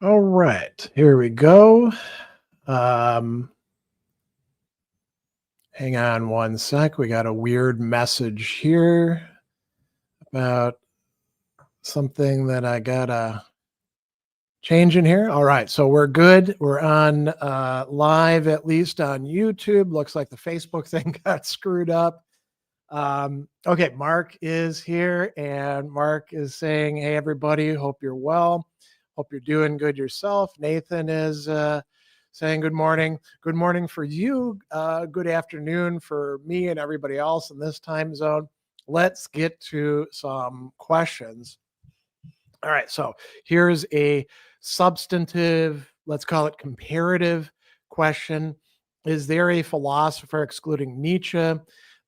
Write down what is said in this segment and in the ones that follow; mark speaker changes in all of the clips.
Speaker 1: All right, here we go. Um, Hang on one sec. We got a weird message here about something that I gotta change in here. All right, so we're good. We're on live, at least on YouTube. Looks like the Facebook thing got screwed up. Okay, Mark is here, and Mark is saying, "Hey, everybody, hope you're well. Hope you're doing good yourself." Nathan is saying, "Good morning. Good morning for you. Good afternoon for me and everybody else in this time zone." Let's get to some questions. All right, so here's a substantive, let's call it comparative question. Is there a philosopher, excluding Nietzsche,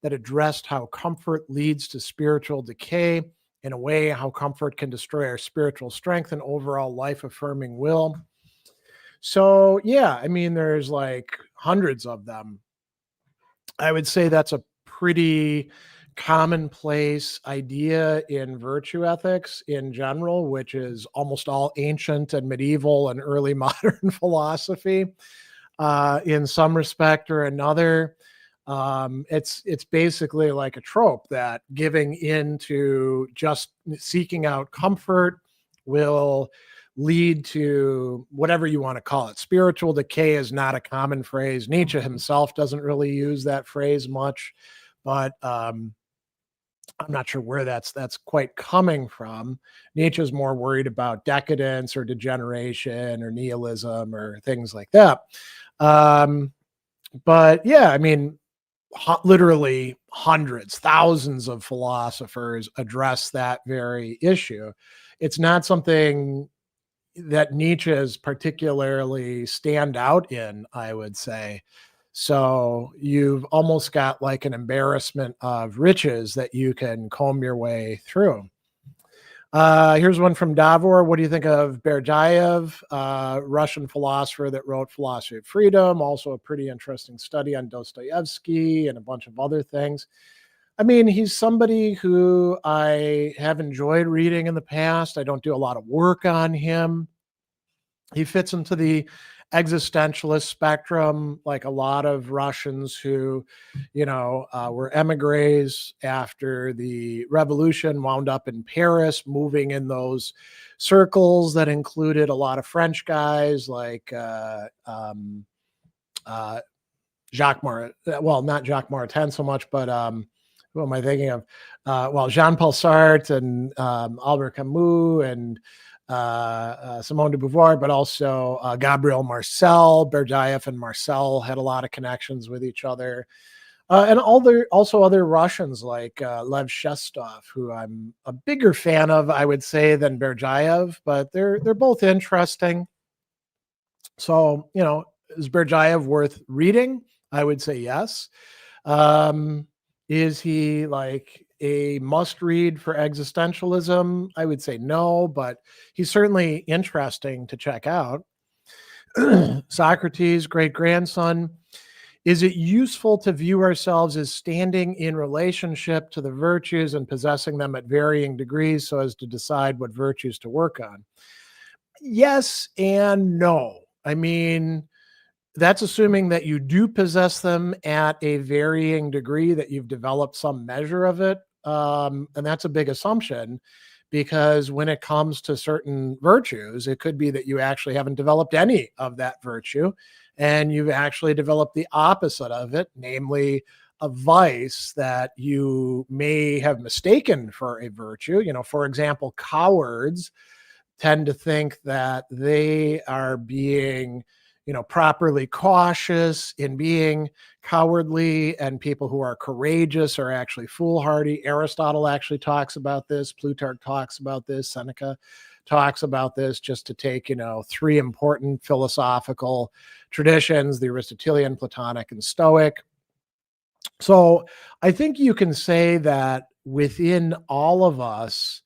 Speaker 1: that addressed how comfort leads to spiritual decay? In a way, how comfort can destroy our spiritual strength and overall life affirming will? So, yeah, I mean, there's like hundreds of them. I would say that's a pretty commonplace idea in virtue ethics in general, which is almost all ancient and medieval and early modern philosophy. In some respect or another, it's basically like a trope that giving in to just seeking out comfort will lead to whatever you want to call it. Spiritual decay is not a common phrase. Nietzsche himself doesn't really use that phrase much, but I'm not sure where that's quite coming from. Nietzsche's more worried about decadence or degeneration or nihilism or things like that. Um, but yeah, I mean, literally hundreds, thousands of philosophers address that very issue. It's not something that Nietzsche is particularly stand out in, I would say. So you've almost got like an embarrassment of riches that you can comb your way through. Here's one from Davor. What do you think of Berdyaev, Russian philosopher that wrote Philosophy of Freedom? Also a pretty interesting study on Dostoevsky and a bunch of other things. I mean, he's somebody who I have enjoyed reading in the past. I don't do a lot of work on him. He fits into the existentialist spectrum, like a lot of Russians who, were emigres after the revolution, wound up in Paris, moving in those circles that included a lot of French guys like uh, Jacques Mar, well, not Jacques Maritain so much, but who am I thinking of? Jean-Paul Sartre and Albert Camus and Simone de Beauvoir, but also Gabriel Marcel. Berdyaev and Marcel had a lot of connections with each other. And also other Russians like Lev Shestov, who I'm a bigger fan of, I would say, than Berdyaev, but they're both interesting. So, is Berdyaev worth reading? I would say yes. Um, is he like a must read for existentialism? I would say no, but he's certainly interesting to check out. Socrates, great grandson. Is it useful to view ourselves as standing in relationship to the virtues and possessing them at varying degrees so as to decide what virtues to work on? Yes and no. I mean, that's assuming that you do possess them at a varying degree, that you've developed some measure of it. And that's a big assumption because when it comes to certain virtues, it could be that you actually haven't developed any of that virtue and you've actually developed the opposite of it, namely a vice that you may have mistaken for a virtue. For example, cowards tend to think that they are being properly cautious in being cowardly, and people who are courageous are actually foolhardy. Aristotle actually talks about this. Plutarch talks about this. Seneca talks about this, just to take, three important philosophical traditions: the Aristotelian, Platonic, and Stoic. So I think you can say that within all of us,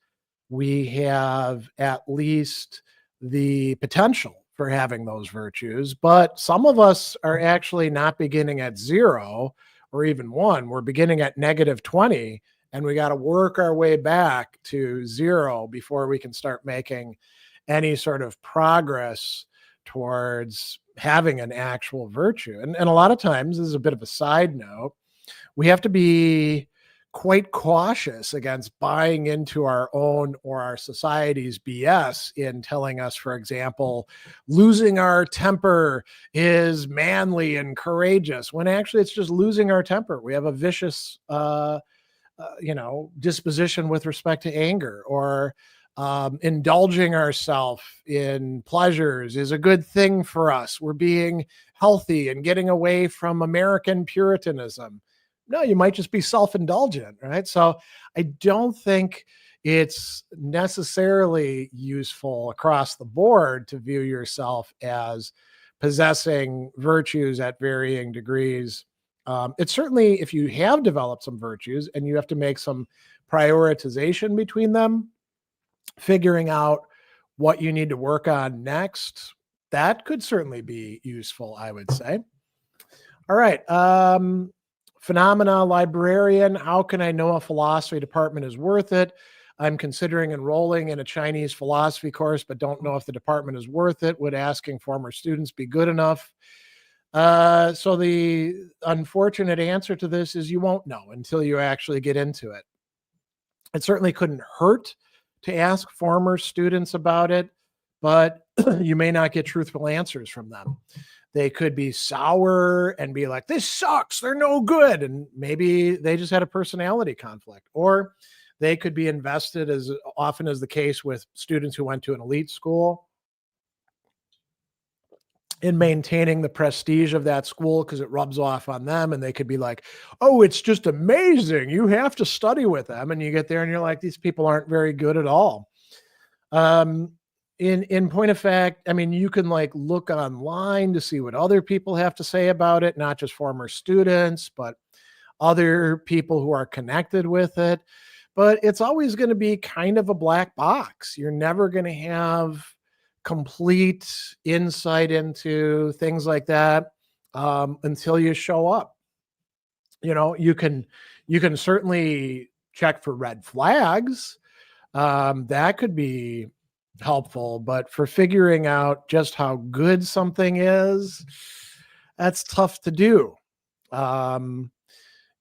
Speaker 1: we have at least the potential for having those virtues, but some of us are actually not beginning at 0 or even 1. We're beginning at -20, and we got to work our way back to 0 before we can start making any sort of progress towards having an actual virtue. And a lot of times, this is a bit of a side note, we have to be quite cautious against buying into our own or our society's BS in telling us, for example, losing our temper is manly and courageous, when actually it's just losing our temper. We have a vicious, disposition with respect to anger, or indulging ourselves in pleasures is a good thing for us. We're being healthy and getting away from American Puritanism. No, you might just be self-indulgent, right? So I don't think it's necessarily useful across the board to view yourself as possessing virtues at varying degrees. It's certainly, if you have developed some virtues and you have to make some prioritization between them, figuring out what you need to work on next, that could certainly be useful, I would say. All right. Phenomena librarian, how can I know a philosophy department is worth it? I'm considering enrolling in a Chinese philosophy course, but don't know if the department is worth it. Would asking former students be good enough? So the unfortunate answer to this is you won't know until you actually get into it. It certainly couldn't hurt to ask former students about it, but you may not get truthful answers from them. They could be sour and be like, this sucks, they're no good. And maybe they just had a personality conflict. Or they could be invested, as often as the case with students who went to an elite school, in maintaining the prestige of that school because it rubs off on them. And they could be like, oh, it's just amazing, you have to study with them. And you get there and you're like, these people aren't very good at all. In point of fact, I mean, you can like look online to see what other people have to say about it, not just former students, but other people who are connected with it. But it's always going to be kind of a black box. You're never going to have complete insight into things like that until you show up. You can certainly check for red flags. That could be helpful, but for figuring out just how good something is, that's tough to do.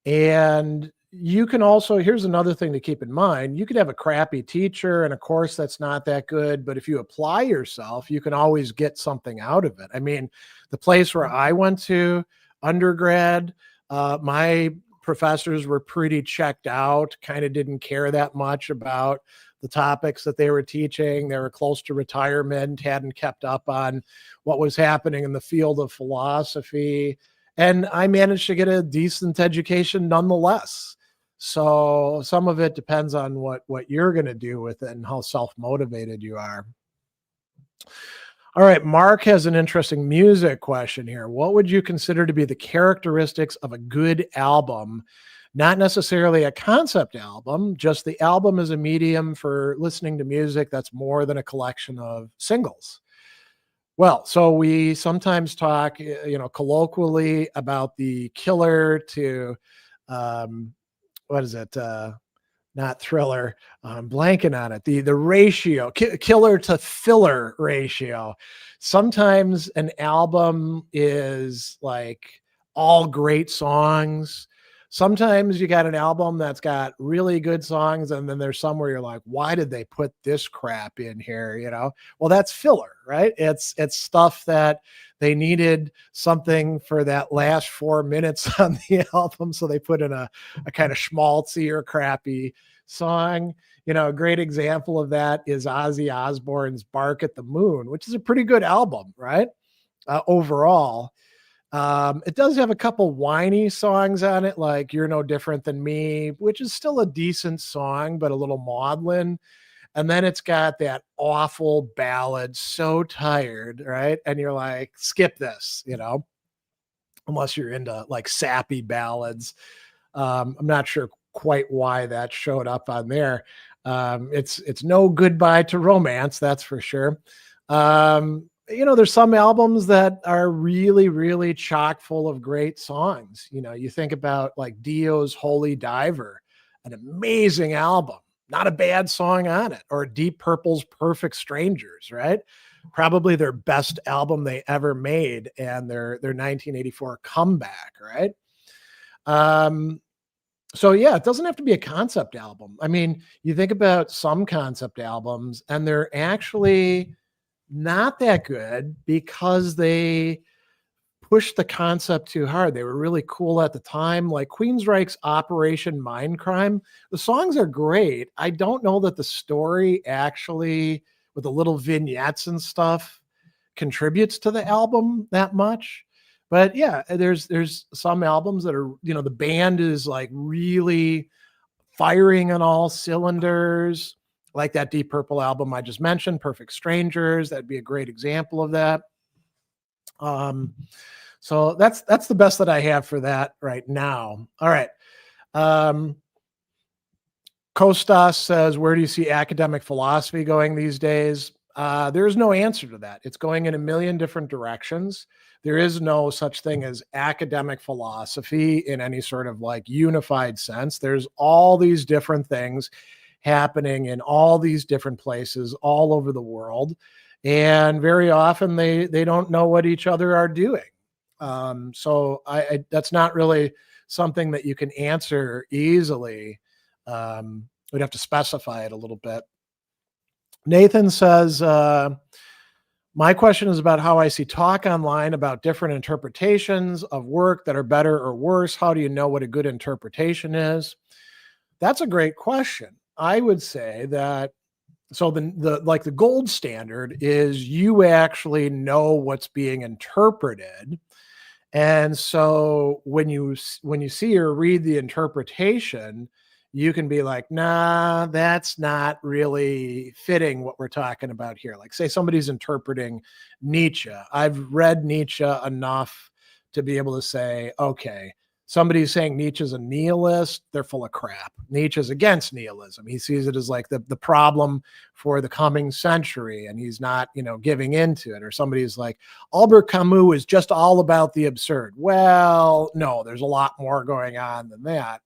Speaker 1: And you can also, here's another thing to keep in mind. You could have a crappy teacher and a course that's not that good, but if you apply yourself, you can always get something out of it. I mean, the place where I went to undergrad, my professors were pretty checked out, kind of didn't care that much about the topics that they were teaching. They were close to retirement, hadn't kept up on what was happening in the field of philosophy. And I managed to get a decent education nonetheless. So some of it depends on what you're going to do with it and how self-motivated you are. All right, Mark has an interesting music question here. What would you consider to be the characteristics of a good album? Not necessarily a concept album, just the album as a medium for listening to music that's more than a collection of singles. Well, so we sometimes talk, colloquially about the killer to, what is it? Not Thriller. I'm blanking on it. The ratio, killer to filler ratio. Sometimes an album is like all great songs. Sometimes you got an album that's got really good songs, and then there's some where you're like, why did they put this crap in here? Well, that's filler, right? It's stuff that they needed something for that last 4 minutes on the album, so they put in a kind of schmaltzy or crappy song. A great example of that is Ozzy Osbourne's Bark at the Moon, which is a pretty good album, right? Overall. It does have a couple whiny songs on it, like You're No Different Than Me, which is still a decent song, but a little maudlin. And then it's got that awful ballad, So Tired, right? And you're like, skip this, unless you're into like sappy ballads. I'm not sure quite why that showed up on there. It's no goodbye to romance, that's for sure. There's some albums that are really, really chock full of great songs. You think about like Dio's Holy Diver, an amazing album, not a bad song on it. Or Deep Purple's Perfect Strangers, right? Probably their best album they ever made, and their 1984 comeback, right? Um, so yeah, it doesn't have to be a concept album. I mean, you think about some concept albums and they're actually not that good because they pushed the concept too hard. They were really cool at the time, like Queensryche's Operation Mindcrime. The songs are great. I don't know that the story actually, with the little vignettes and stuff, contributes to the album that much. But yeah, there's some albums that are, the band is like really firing on all cylinders, like that Deep Purple album I just mentioned, Perfect Strangers. That'd be a great example of that. So that's the best that I have for that right now. All right. Kostas says, where do you see academic philosophy going these days? There's no answer to that. It's going in a million different directions. There is no such thing as academic philosophy in any sort of like unified sense. There's all these different things happening in all these different places all over the world. And very often they don't know what each other are doing. So I that's not really something that you can answer easily. We'd have to specify it a little bit. Nathan says, my question is about how I see talk online about different interpretations of work that are better or worse. How do you know what a good interpretation is? That's a great question. I would say that so the gold standard is you actually know what's being interpreted. And so when you see or read the interpretation, you can be like, nah, that's not really fitting what we're talking about here. Like, say somebody's interpreting Nietzsche. I've read Nietzsche enough to be able to say, okay, somebody's saying Nietzsche's a nihilist, they're full of crap. Nietzsche's against nihilism. He sees it as like the problem for the coming century, and he's not, giving into it. Or somebody's like, Albert Camus is just all about the absurd. Well, no, there's a lot more going on than that.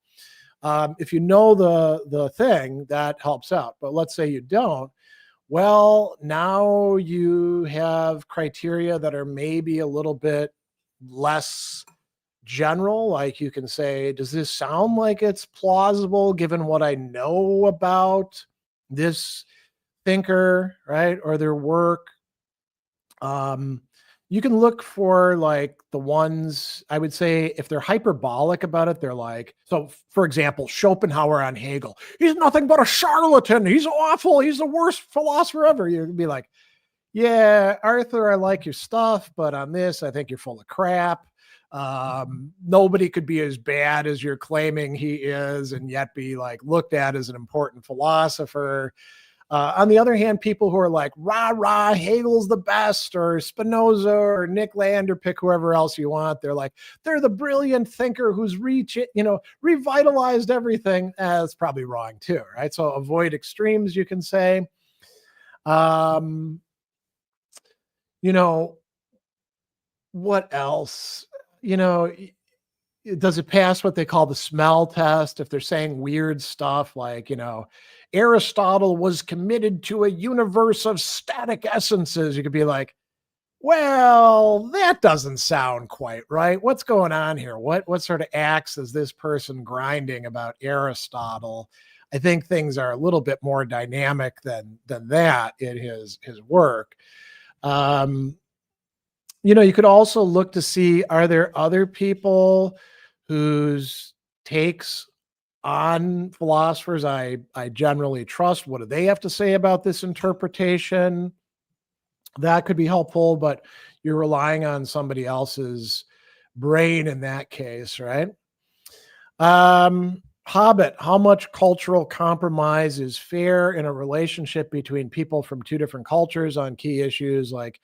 Speaker 1: If you know the thing, that helps out. But let's say you don't. Well, now you have criteria that are maybe a little bit less general. Like you can say, does this sound like it's plausible given what I know about this thinker, right? Or their work. You can look for like the ones, I would say, if they're hyperbolic about it, they're like, so for example, Schopenhauer on Hegel, he's nothing but a charlatan. He's awful. He's the worst philosopher ever. You'd be like, yeah, Arthur, I like your stuff, but on this, I think you're full of crap. Nobody could be as bad as you're claiming he is and yet be like looked at as an important philosopher. On the other hand, people who are like, rah, rah, Hegel's the best, or Spinoza or Nick Land, or pick whoever else you want. They're like, they're the brilliant thinker who's revitalized everything. That's probably wrong too, right? So avoid extremes, you can say. What else? Does it pass what they call the smell test? If they're saying weird stuff like, Aristotle was committed to a universe of static essences, you could be like, well, that doesn't sound quite right. What's going on here? What sort of axe is this person grinding about Aristotle? I think things are a little bit more dynamic than that in his work. You could also look to see, are there other people whose takes on philosophers I generally trust? What do they have to say about this interpretation? That could be helpful, but you're relying on somebody else's brain in that case, right? Hobbit, how much cultural compromise is fair in a relationship between people from two different cultures on key issues like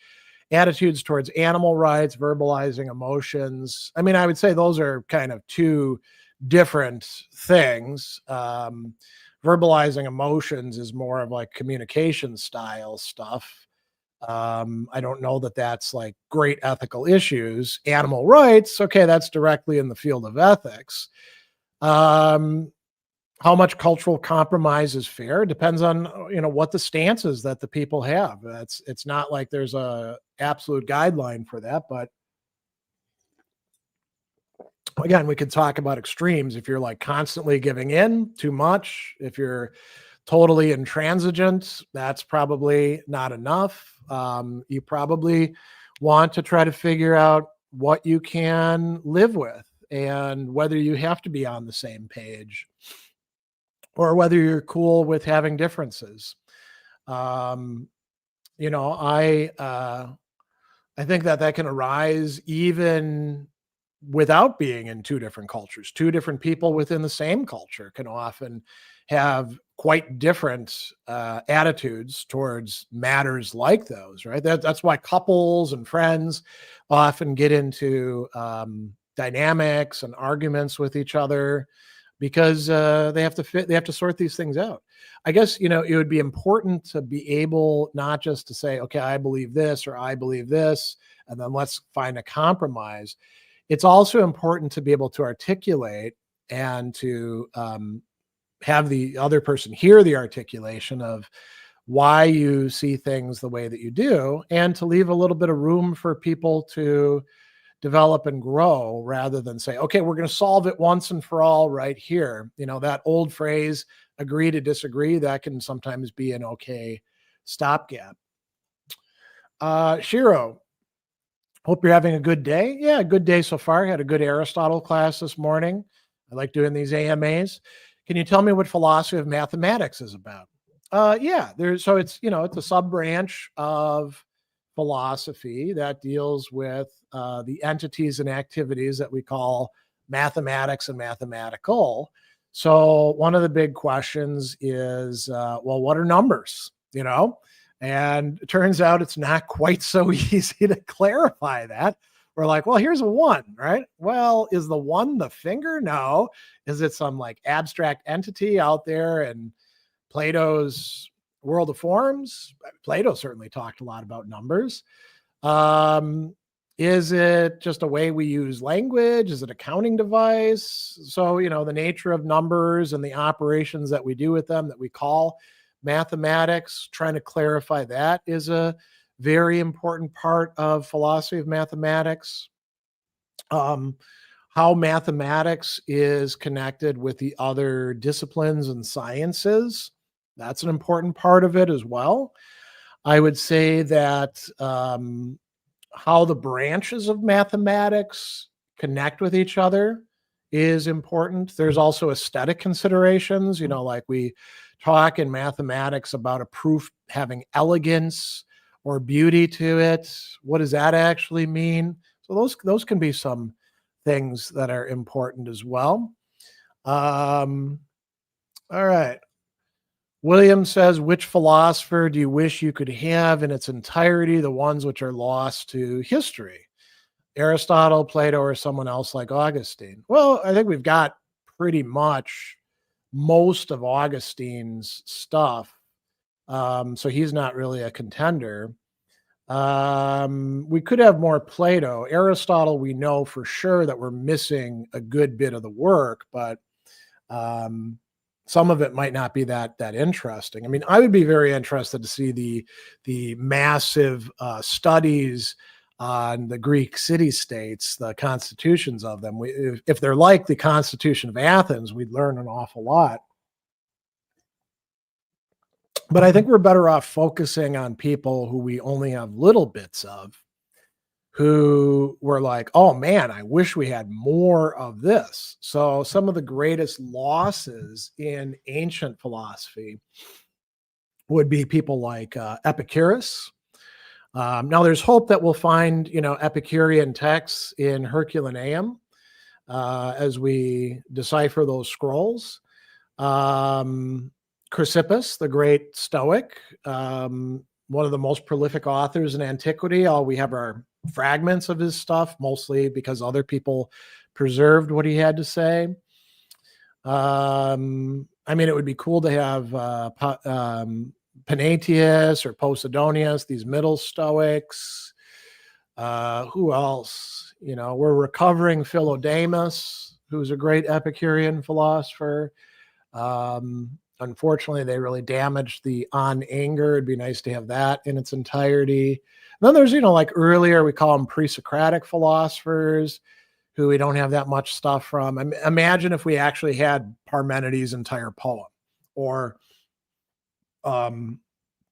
Speaker 1: attitudes towards animal rights, verbalizing emotions? I mean, I would say those are kind of two different things. Verbalizing emotions is more of like communication style stuff. I don't know that that's like great ethical issues. Animal rights, okay, that's directly in the field of ethics. How much cultural compromise is fair depends on, what the stances that the people have. It's not like there's a absolute guideline for that, but again, we could talk about extremes. If you're like constantly giving in too much, if you're totally intransigent, that's probably not enough. You probably want to try to figure out what you can live with and whether you have to be on the same page or whether you're cool with having differences. Um, you know, I think that that can arise even without being in two different cultures. Two different people within the same culture can often have quite different attitudes towards matters like those, right? That's why couples and friends often get into dynamics and arguments with each other because they have to sort these things out. I guess, it would be important to be able not just to say, okay, I believe this or I believe this, and then let's find a compromise. It's also important to be able to articulate and to have the other person hear the articulation of why you see things the way that you do, and to leave a little bit of room for people to develop and grow rather than say, okay, we're going to solve it once and for all right here. That old phrase, agree to disagree, that can sometimes be an okay stopgap. Shiro, hope you're having a good day. Yeah, good day so far. Had a good Aristotle class this morning. I like doing these AMAs. Can you tell me what philosophy of mathematics is about? Yeah, so it's a sub branch of philosophy that deals with the entities and activities that we call mathematics and mathematical. So one of the big questions is, well, what are numbers? And it turns out it's not quite so easy to clarify that. We're like, well, here's a one, right? Well, is the one the finger? No. Is it some like abstract entity out there in Plato's World of Forms? Plato certainly talked a lot about numbers. Is it just a way we use language? Is it a counting device? So, the nature of numbers and the operations that we do with them that we call mathematics, trying to clarify that is a very important part of philosophy of mathematics. How mathematics is connected with the other disciplines and sciences, that's an important part of it as well. I would say that how the branches of mathematics connect with each other is important. There's also aesthetic considerations, like we talk in mathematics about a proof having elegance or beauty to it. What does that actually mean? So those can be some things that are important as well. All right. William says, which philosopher do you wish you could have in its entirety, the ones which are lost to history? Aristotle, Plato, or someone else like Augustine? Well, I think we've got pretty much most of Augustine's stuff. So he's not really a contender. We could have more Plato. Aristotle, we know for sure that we're missing a good bit of the work, but some of it might not be that interesting. I mean, I would be very interested to see the massive studies on the Greek city-states, the constitutions of them. If they're like the Constitution of Athens, we'd learn an awful lot. But I think we're better off focusing on people who we only have little bits of, who were like, oh man, I wish we had more of this. So some of the greatest losses in ancient philosophy would be people like Epicurus. Now there's hope that we'll find, Epicurean texts in Herculaneum as we decipher those scrolls. Chrysippus, the great Stoic, one of the most prolific authors in antiquity. All we have are fragments of his stuff, mostly because other people preserved what he had to say. I mean, it would be cool to have Panaetius or Posidonius, these middle Stoics. Who else? We're recovering Philodemus, who's a great Epicurean philosopher. Unfortunately, they really damaged the On Anger. It'd be nice to have that in its entirety. And then there's, like earlier, we call them pre-Socratic philosophers who we don't have that much stuff from. Imagine if we actually had Parmenides' entire poem, or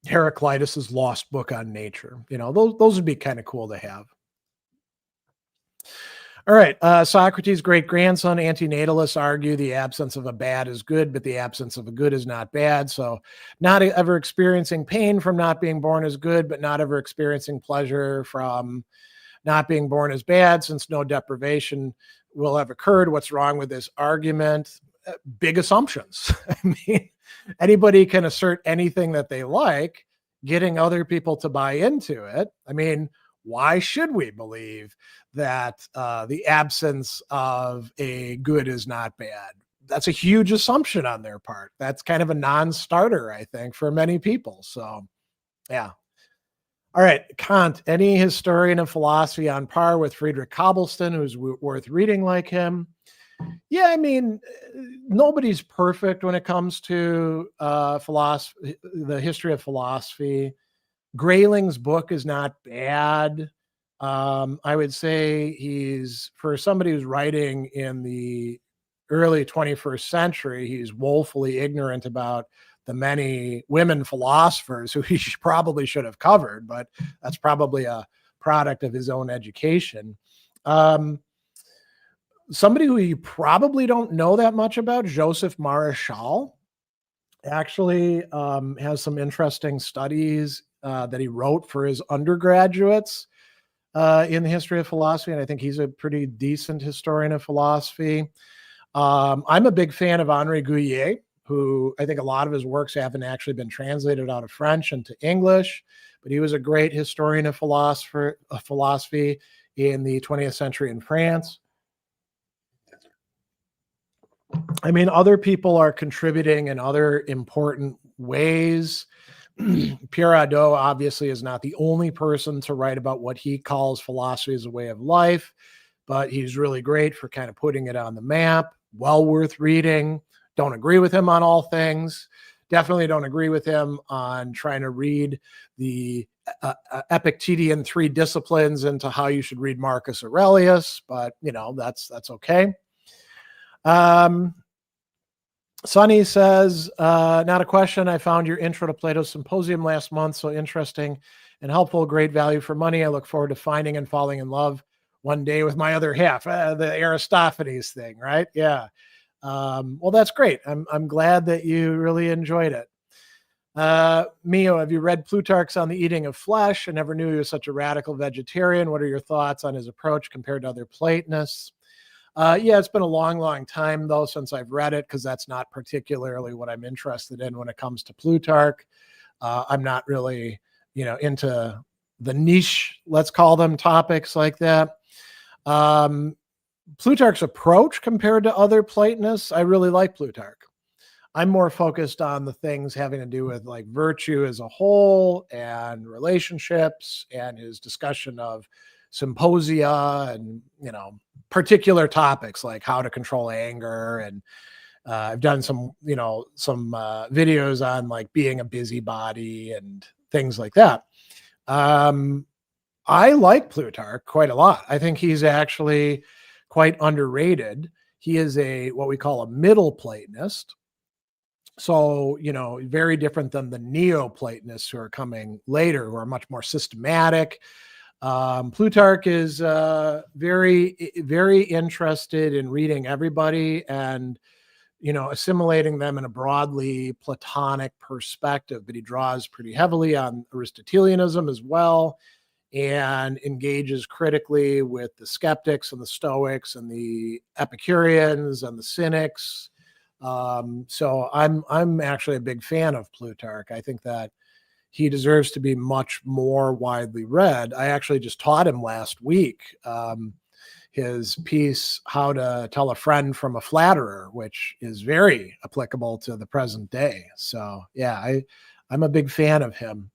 Speaker 1: Heraclitus's lost book on nature. Those would be kind of cool to have. All right. Socrates' great grandson, antinatalists argue the absence of a bad is good, but the absence of a good is not bad. So, not ever experiencing pain from not being born is good, but not ever experiencing pleasure from not being born is bad, since no deprivation will have occurred. What's wrong with this argument? Big assumptions. I mean, anybody can assert anything that they like, getting other people to buy into it. I mean, why should we believe that the absence of a good is not bad? That's a huge assumption on their part. That's kind of a non-starter, I think, for many people. So, yeah. All right, Kant, any historian of philosophy on par with Friedrich Cobblestone, who's worth reading like him? Yeah, I mean, nobody's perfect when it comes to philosophy, the history of philosophy. Grayling's book is not bad. I would say he's, for somebody who's writing in the early 21st century, he's woefully ignorant about the many women philosophers who he probably should have covered, but that's probably a product of his own education. Somebody who you probably don't know that much about, Joseph Maréchal, actually has some interesting studies that he wrote for his undergraduates in the history of philosophy, and I think he's a pretty decent historian of philosophy. I'm a big fan of Henri Gouillet, who I think a lot of his works haven't actually been translated out of French into English, but he was a great historian of philosophy in the 20th century in France. I mean, other people are contributing in other important ways. Pierre Hadot obviously is not the only person to write about what he calls philosophy as a way of life, but he's really great for kind of putting it on the map. Well worth reading. Don't agree with him on all things. Definitely don't agree with him on trying to read the Epictetean three disciplines into how you should read Marcus Aurelius, but that's okay. Sonny says, not a question. I found your intro to Plato's Symposium last month so interesting and helpful. Great value for money. I look forward to finding and falling in love one day with my other half. The Aristophanes thing, right? Yeah. Well, that's great. I'm glad that you really enjoyed it. Mio, have you read Plutarch's On the Eating of Flesh? I never knew he was such a radical vegetarian. What are your thoughts on his approach compared to other Platonists? Yeah, it's been a long time, though, since I've read it, because that's not particularly what I'm interested in when it comes to Plutarch. I'm not really, into the niche, let's call them, topics like that. Plutarch's approach compared to other Platonists, I really like Plutarch. I'm more focused on the things having to do with like virtue as a whole and relationships and his discussion of symposia and, particular topics like how to control anger. And I've done some videos on like being a busybody and things like that. I like Plutarch quite a lot. I think he's actually quite underrated. He is what we call a middle Platonist. So, very different than the Neoplatonists who are coming later, who are much more systematic. Plutarch is very, very interested in reading everybody and, assimilating them in a broadly Platonic perspective, but he draws pretty heavily on Aristotelianism as well and engages critically with the skeptics and the Stoics and the Epicureans and the Cynics. So I'm actually a big fan of Plutarch. I think that he deserves to be much more widely read. I actually just taught him last week his piece, How to Tell a Friend from a Flatterer, which is very applicable to the present day. So yeah, I'm a big fan of him.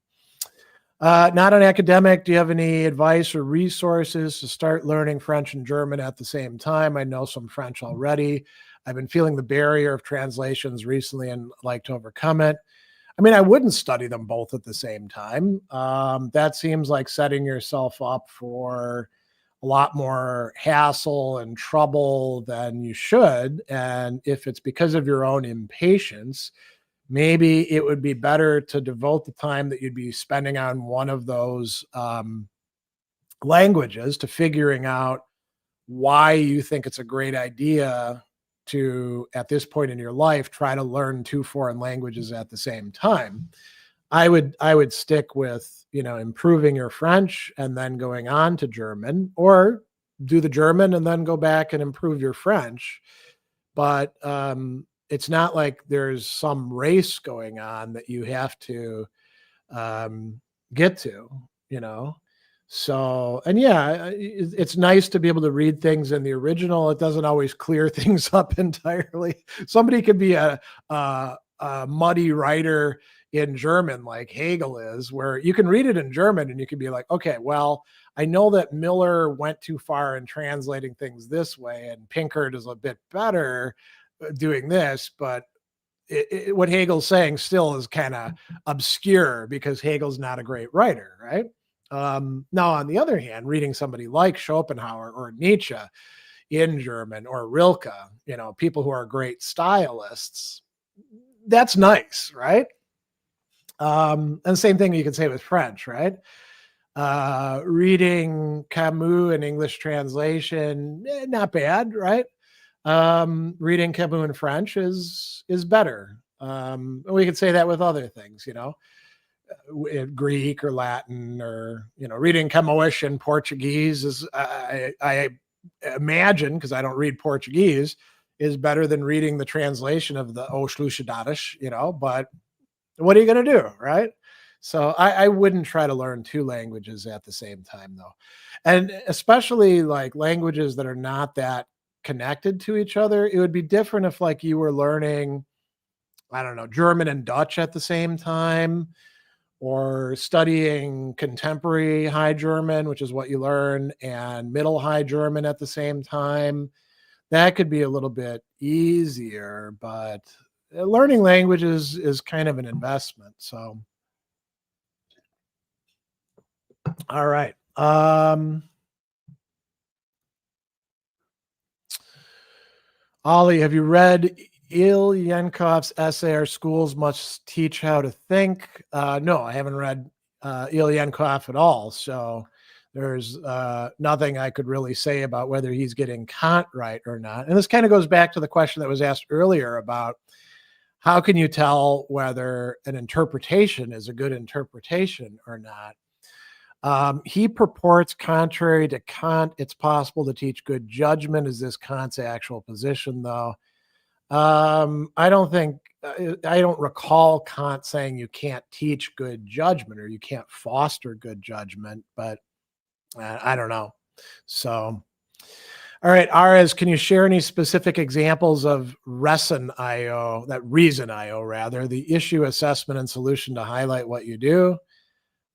Speaker 1: Not an academic. Do you have any advice or resources to start learning French and German at the same time? I know some French already. I've been feeling the barrier of translations recently and like to overcome it. I mean, I wouldn't study them both at the same time. That seems like setting yourself up for a lot more hassle and trouble than you should. And if it's because of your own impatience, maybe it would be better to devote the time that you'd be spending on one of those languages to figuring out why you think it's a great idea to, at this point in your life, try to learn two foreign languages at the same time. I would stick with, improving your French and then going on to German, or do the German and then go back and improve your French. But it's not like there's some race going on that you have to get to, you know. So, and yeah, it's nice to be able to read things in the original. It doesn't always clear things up entirely. Somebody could be a muddy writer in German like Hegel is, where you can read it in German and you can be like, okay, well, I know that Miller went too far in translating things this way, and Pinkert is a bit better doing this, but what Hegel's saying still is kind of obscure because Hegel's not a great writer, right? Now, on the other hand, reading somebody like Schopenhauer or Nietzsche in German, or Rilke, people who are great stylists, that's nice, right? And the same thing you can say with French, right? Reading Camus in English translation, not bad, right? Reading Camus in French is better. We could say that with other things, Greek or Latin, or reading Camões in Portuguese is, I imagine, because I don't read Portuguese, is better than reading the translation of the O Schlussadash, but what are you going to do, right? So I wouldn't try to learn two languages at the same time, though. And especially like languages that are not that connected to each other. It would be different if like you were learning, I don't know, German and Dutch at the same time, or studying contemporary High German, which is what you learn, and Middle High German at the same time. That could be a little bit easier, but learning languages is kind of an investment. So, all right. Ollie, have you read Ilyenkov's essay, Our Schools Must Teach How to Think? No, I haven't read Ilyenkov at all. So there's nothing I could really say about whether he's getting Kant right or not. And this kind of goes back to the question that was asked earlier about how can you tell whether an interpretation is a good interpretation or not? He purports, contrary to Kant, it's possible to teach good judgment. Is this Kant's actual position, though? I don't recall Kant saying you can't teach good judgment or you can't foster good judgment, but I don't know. So, all right, Ares, can you share any specific examples of Reason IO, rather, the issue assessment and solution to highlight what you do?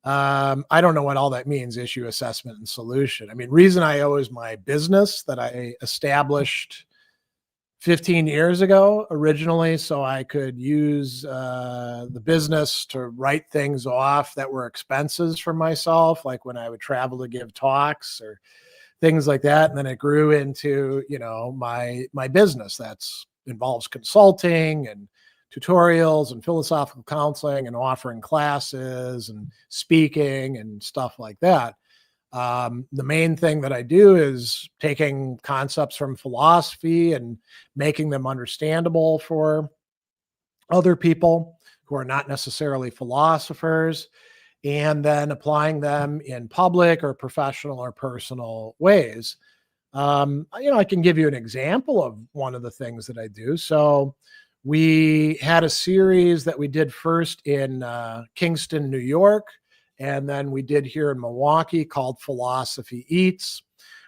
Speaker 1: I don't know what all that means, issue assessment and solution. I mean, Reason IO is my business that I established 15 years ago originally, so I could use the business to write things off that were expenses for myself, like when I would travel to give talks or things like that. And then it grew into, my business that's involves consulting and tutorials and philosophical counseling and offering classes and speaking and stuff like that. The main thing that I do is taking concepts from philosophy and making them understandable for other people who are not necessarily philosophers, and then applying them in public or professional or personal ways. I can give you an example of one of the things that I do. So we had a series that we did first in Kingston, New York, and then we did here in Milwaukee, called Philosophy Eats,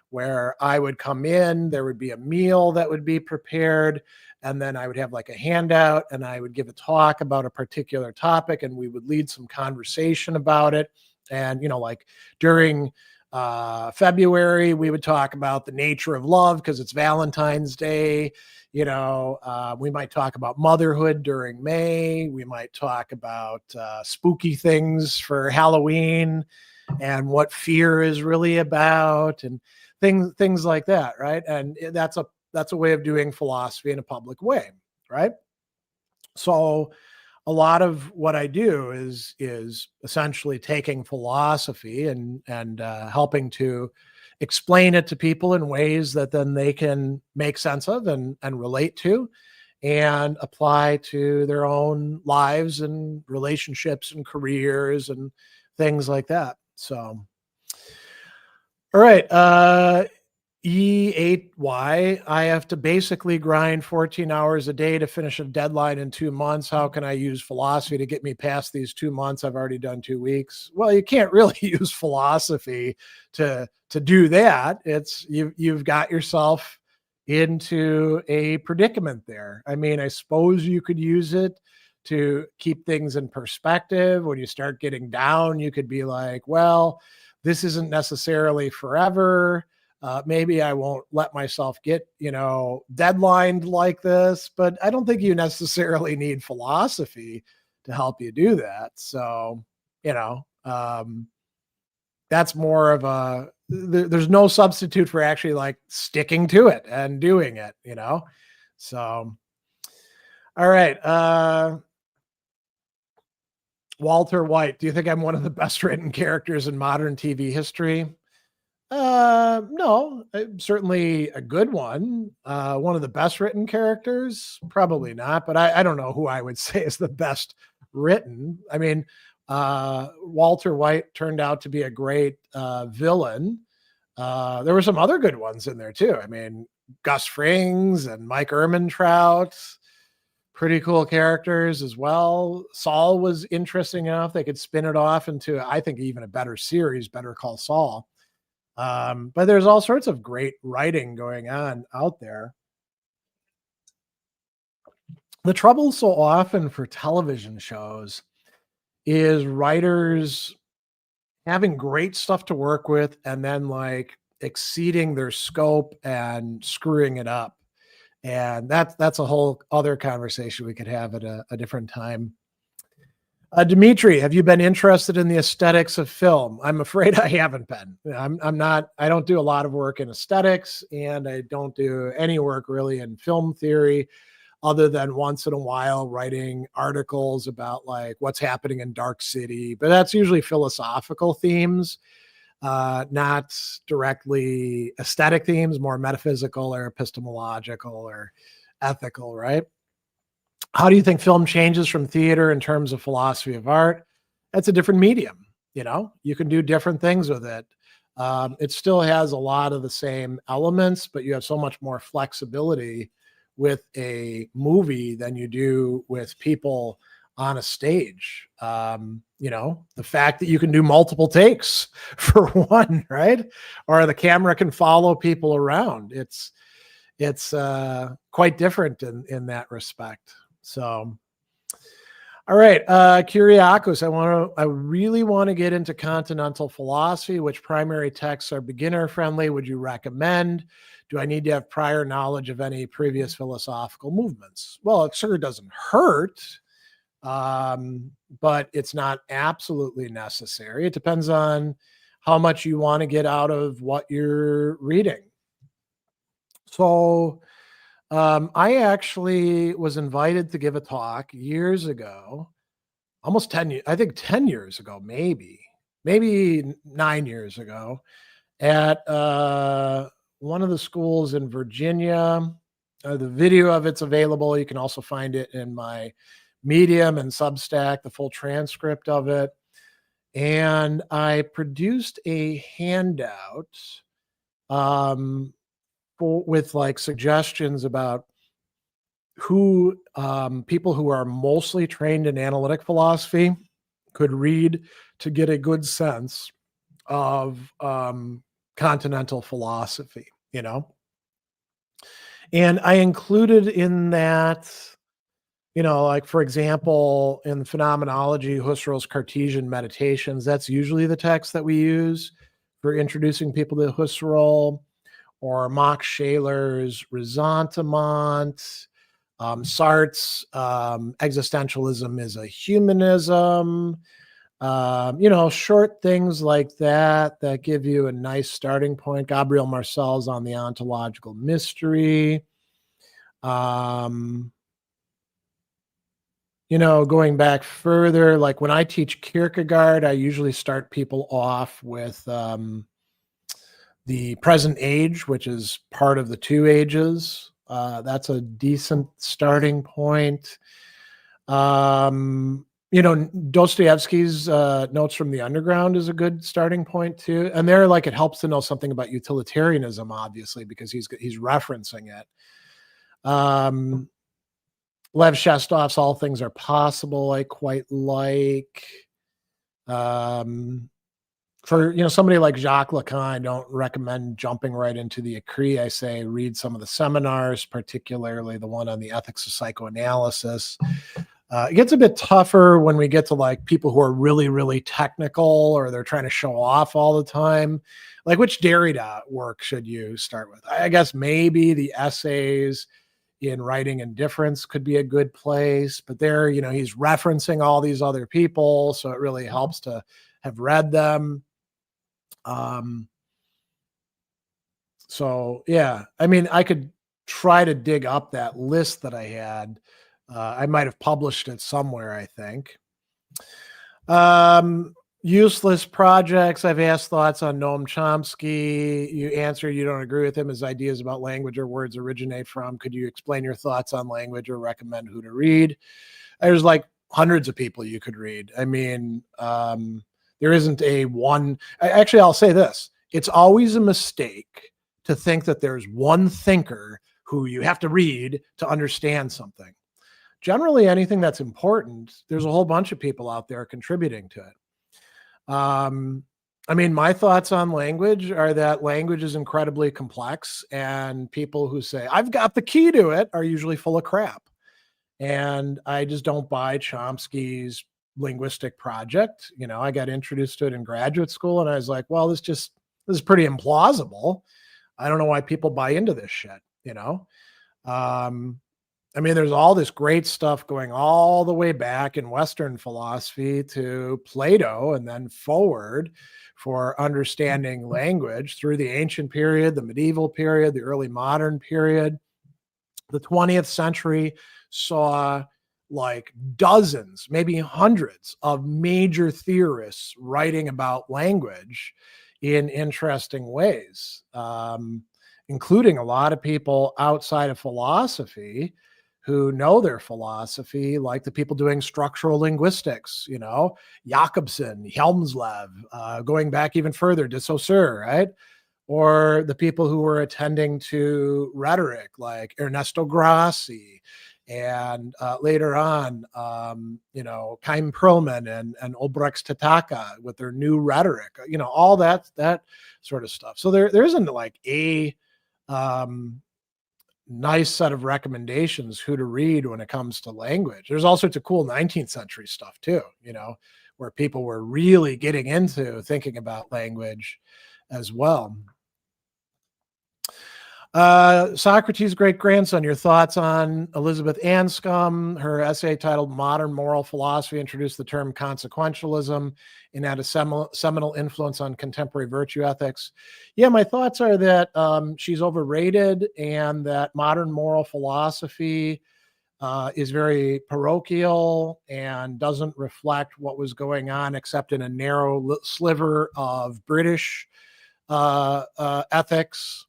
Speaker 1: where I would come in, there would be a meal that would be prepared, and then I would have like a handout, and I would give a talk about a particular topic, and we would lead some conversation about it. And, like during February, we would talk about the nature of love because it's Valentine's Day. We might talk about motherhood during May. We might talk about spooky things for Halloween and what fear is really about, and things like that, right? And that's a way of doing philosophy in a public way, right? So a lot of what I do is essentially taking philosophy and helping to explain it to people in ways that then they can make sense of and relate to and apply to their own lives and relationships and careers and things like that. So, all right. E8Y, I have to basically grind 14 hours a day to finish a deadline in 2 months. How can I use philosophy to get me past these 2 months? I've already done 2 weeks. Well, you can't really use philosophy to do that. It's you've got yourself into a predicament there. I mean, I suppose you could use it to keep things in perspective. When you start getting down, you could be like, well, this isn't necessarily forever. Maybe I won't let myself get, deadlined like this, but I don't think you necessarily need philosophy to help you do that. So, you know, um, that's more of there's no substitute for actually like sticking to it and doing it. So, all right. Walter White, do you think I'm one of the best written characters in modern TV history? No, certainly a good one. One of the best written characters, probably not, but I don't know who I would say is the best written. I mean, Walter White turned out to be a great villain. There were some other good ones in there too. I mean, Gus Frings and Mike Ehrmantraut, pretty cool characters as well. Saul was interesting enough. They could spin it off into, I think, even a better series, Better Call Saul. But there's all sorts of great writing going on out there. The trouble so often for television shows is writers having great stuff to work with and then like exceeding their scope and screwing it up. And that's a whole other conversation we could have at a different time. Dimitri, have you been interested in the aesthetics of film? I'm afraid I haven't been. I'm not, I don't do a lot of work in aesthetics and I don't do any work really in film theory other than once in a while writing articles about like what's happening in Dark City, but that's usually philosophical themes, not directly aesthetic themes, more metaphysical or epistemological or ethical, right? How do you think film changes from theater in terms of philosophy of art? That's a different medium. You can do different things with it. It still has a lot of the same elements, but you have so much more flexibility with a movie than you do with people on a stage. The fact that you can do multiple takes for one, right? Or the camera can follow people around. It's quite different in that respect. So, all right, Kyriakos, I really want to get into continental philosophy. Which primary texts are beginner friendly? Would you recommend? Do I need to have prior knowledge of any previous philosophical movements? Well, it sure doesn't hurt, but it's not absolutely necessary. It depends on how much you want to get out of what you're reading. So, I actually was invited to give a talk years ago, almost 10 years, I think 10 years ago, maybe 9 years ago, at one of the schools in Virginia. The video of it's available. You can also find it in my Medium and Substack, the full transcript of it. And I produced a handout with like suggestions about who people who are mostly trained in analytic philosophy could read to get a good sense of continental philosophy. And I included in that, like for example, in phenomenology, Husserl's Cartesian Meditations, that's usually the text that we use for introducing people to Husserl, or Max Scheler's Ressentiment, Sartre's Existentialism is a Humanism, short things like that give you a nice starting point. Gabriel Marcel's on the ontological mystery. Going back further, like when I teach Kierkegaard, I usually start people off with the present age, which is part of the two ages. That's a decent starting point. Dostoevsky's Notes from the Underground is a good starting point too. And there, like, it helps to know something about utilitarianism, obviously, because he's referencing it. Lev Shestov's All Things Are Possible, I quite like. For somebody like Jacques Lacan, I don't recommend jumping right into the Écrit. I say read some of the seminars, particularly the one on the ethics of psychoanalysis. It gets a bit tougher when we get to like people who are really, really technical, or they're trying to show off all the time. Like, which Derrida work should you start with? I guess maybe the essays in Writing and Difference could be a good place, but there, he's referencing all these other people, so it really helps to have read them. So yeah, I mean, I could try to dig up that list that I had. I might have published it somewhere, I think. Useless projects. I've asked thoughts on Noam Chomsky. You answer you don't agree with him. His ideas about language or words originate from. Could you explain your thoughts on language or recommend who to read? There's like hundreds of people you could read. I mean, there isn't a one. Actually, I'll say this. It's always a mistake to think that there's one thinker who you have to read to understand something. Generally, anything that's important, there's a whole bunch of people out there contributing to it. I mean, my thoughts on language are that language is incredibly complex, and people who say, I've got the key to it, are usually full of crap. And I just don't buy Chomsky's linguistic project. I got introduced to it in graduate school, and I was like, well, this is pretty implausible. I don't know why people buy into this shit, I mean, there's all this great stuff going all the way back in Western philosophy to Plato and then forward for understanding language through the ancient period, the medieval period, the early modern period. The 20th century saw like dozens, maybe hundreds of major theorists writing about language in interesting ways, including a lot of people outside of philosophy who know their philosophy, like the people doing structural linguistics, Jakobson, Helmslev, going back even further, de Saussure, right? Or the people who were attending to rhetoric, like Ernesto Grassi, and later on, Chaim Perlman and Obrecht Tataka with their new rhetoric, all that sort of stuff. So there isn't like a nice set of recommendations who to read when it comes to language. There's all sorts of cool 19th century stuff too, where people were really getting into thinking about language as well. Socrates' great-grandson, your thoughts on Elizabeth Anscombe. Her essay titled Modern Moral Philosophy introduced the term consequentialism and had a seminal influence on contemporary virtue ethics. Yeah, my thoughts are that she's overrated, and that modern moral philosophy is very parochial and doesn't reflect what was going on except in a narrow sliver of British ethics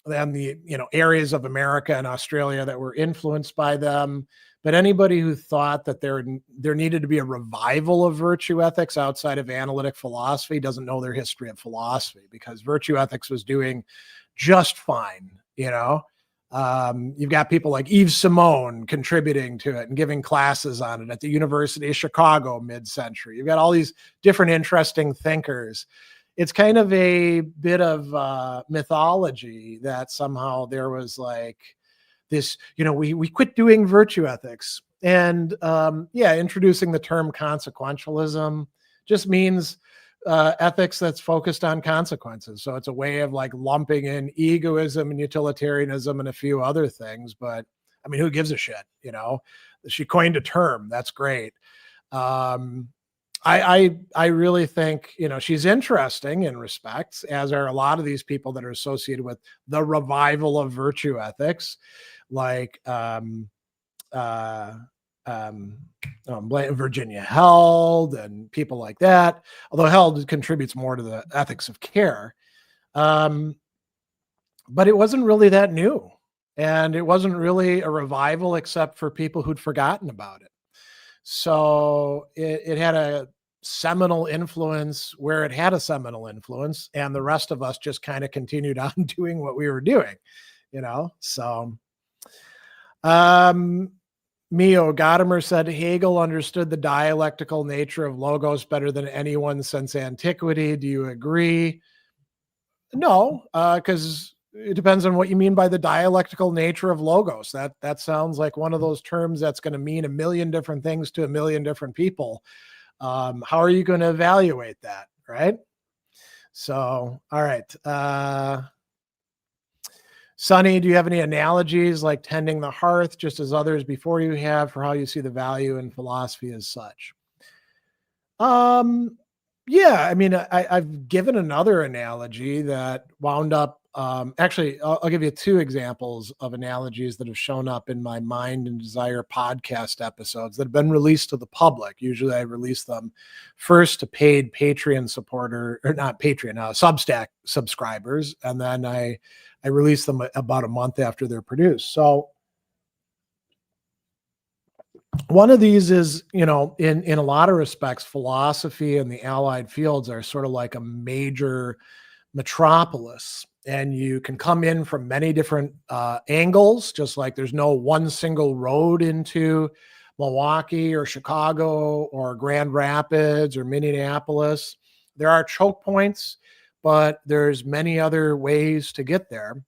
Speaker 1: and the areas of America and Australia that were influenced by them. But anybody who thought that there needed to be a revival of virtue ethics outside of analytic philosophy doesn't know their history of philosophy, because virtue ethics was doing just fine. You've got people like Yves Simon contributing to it and giving classes on it at the University of Chicago mid-century. You've got all these different interesting thinkers. It's kind of a bit of mythology that somehow there was like this, we quit doing virtue ethics. And introducing the term consequentialism just means ethics that's focused on consequences. So it's a way of like lumping in egoism and utilitarianism and a few other things. But I mean, who gives a shit? She coined a term. That's great. Um, I really think, she's interesting in respects, as are a lot of these people that are associated with the revival of virtue ethics, like uh, Virginia Held and people like that. Although Held contributes more to the ethics of care, but it wasn't really that new, and it wasn't really a revival except for people who'd forgotten about it. So it had a seminal influence where it had a seminal influence, and the rest of us just kind of continued on doing what we were doing, So, Mio Gadamer said Hegel understood the dialectical nature of logos better than anyone since antiquity. Do you agree? No, because it depends on what you mean by the dialectical nature of logos. That sounds like one of those terms that's going to mean a million different things to a million different people. How are you going to evaluate that, right? So, all right. Sonny, do you have any analogies like tending the hearth, just as others before you have, for how you see the value in philosophy as such? Yeah, I mean, I've given another analogy that wound up. Actually, I'll give you two examples of analogies that have shown up in my Mind and Desire podcast episodes that have been released to the public. Usually, I release them first to paid Patreon supporter, or not Patreon, Substack subscribers, and then I release them about a month after they're produced. So one of these is, in a lot of respects, philosophy and the allied fields are sort of like a major metropolis, and you can come in from many different angles, just like there's no one single road into Milwaukee or Chicago or Grand Rapids or Minneapolis. There are choke points, but there's many other ways to get there.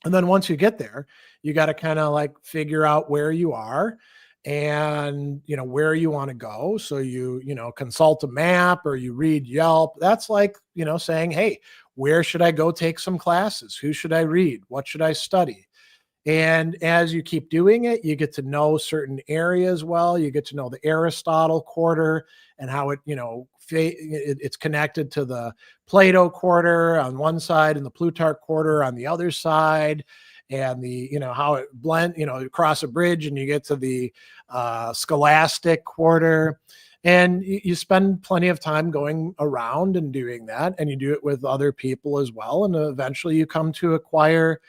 Speaker 1: And then once you get there, you got to kind of like figure out where you are and where you want to go. So you consult a map or you read Yelp. That's like saying, hey, where should I go take some classes? Who should I read? What should I study? And as you keep doing it, you get to know certain areas well. You get to know the Aristotle quarter and how it's connected to the Plato quarter on one side and the Plutarch quarter on the other side, and how it blend, you cross a bridge and you get to the Scholastic quarter. And you spend plenty of time going around and doing that, and you do it with other people as well. And eventually you come to acquire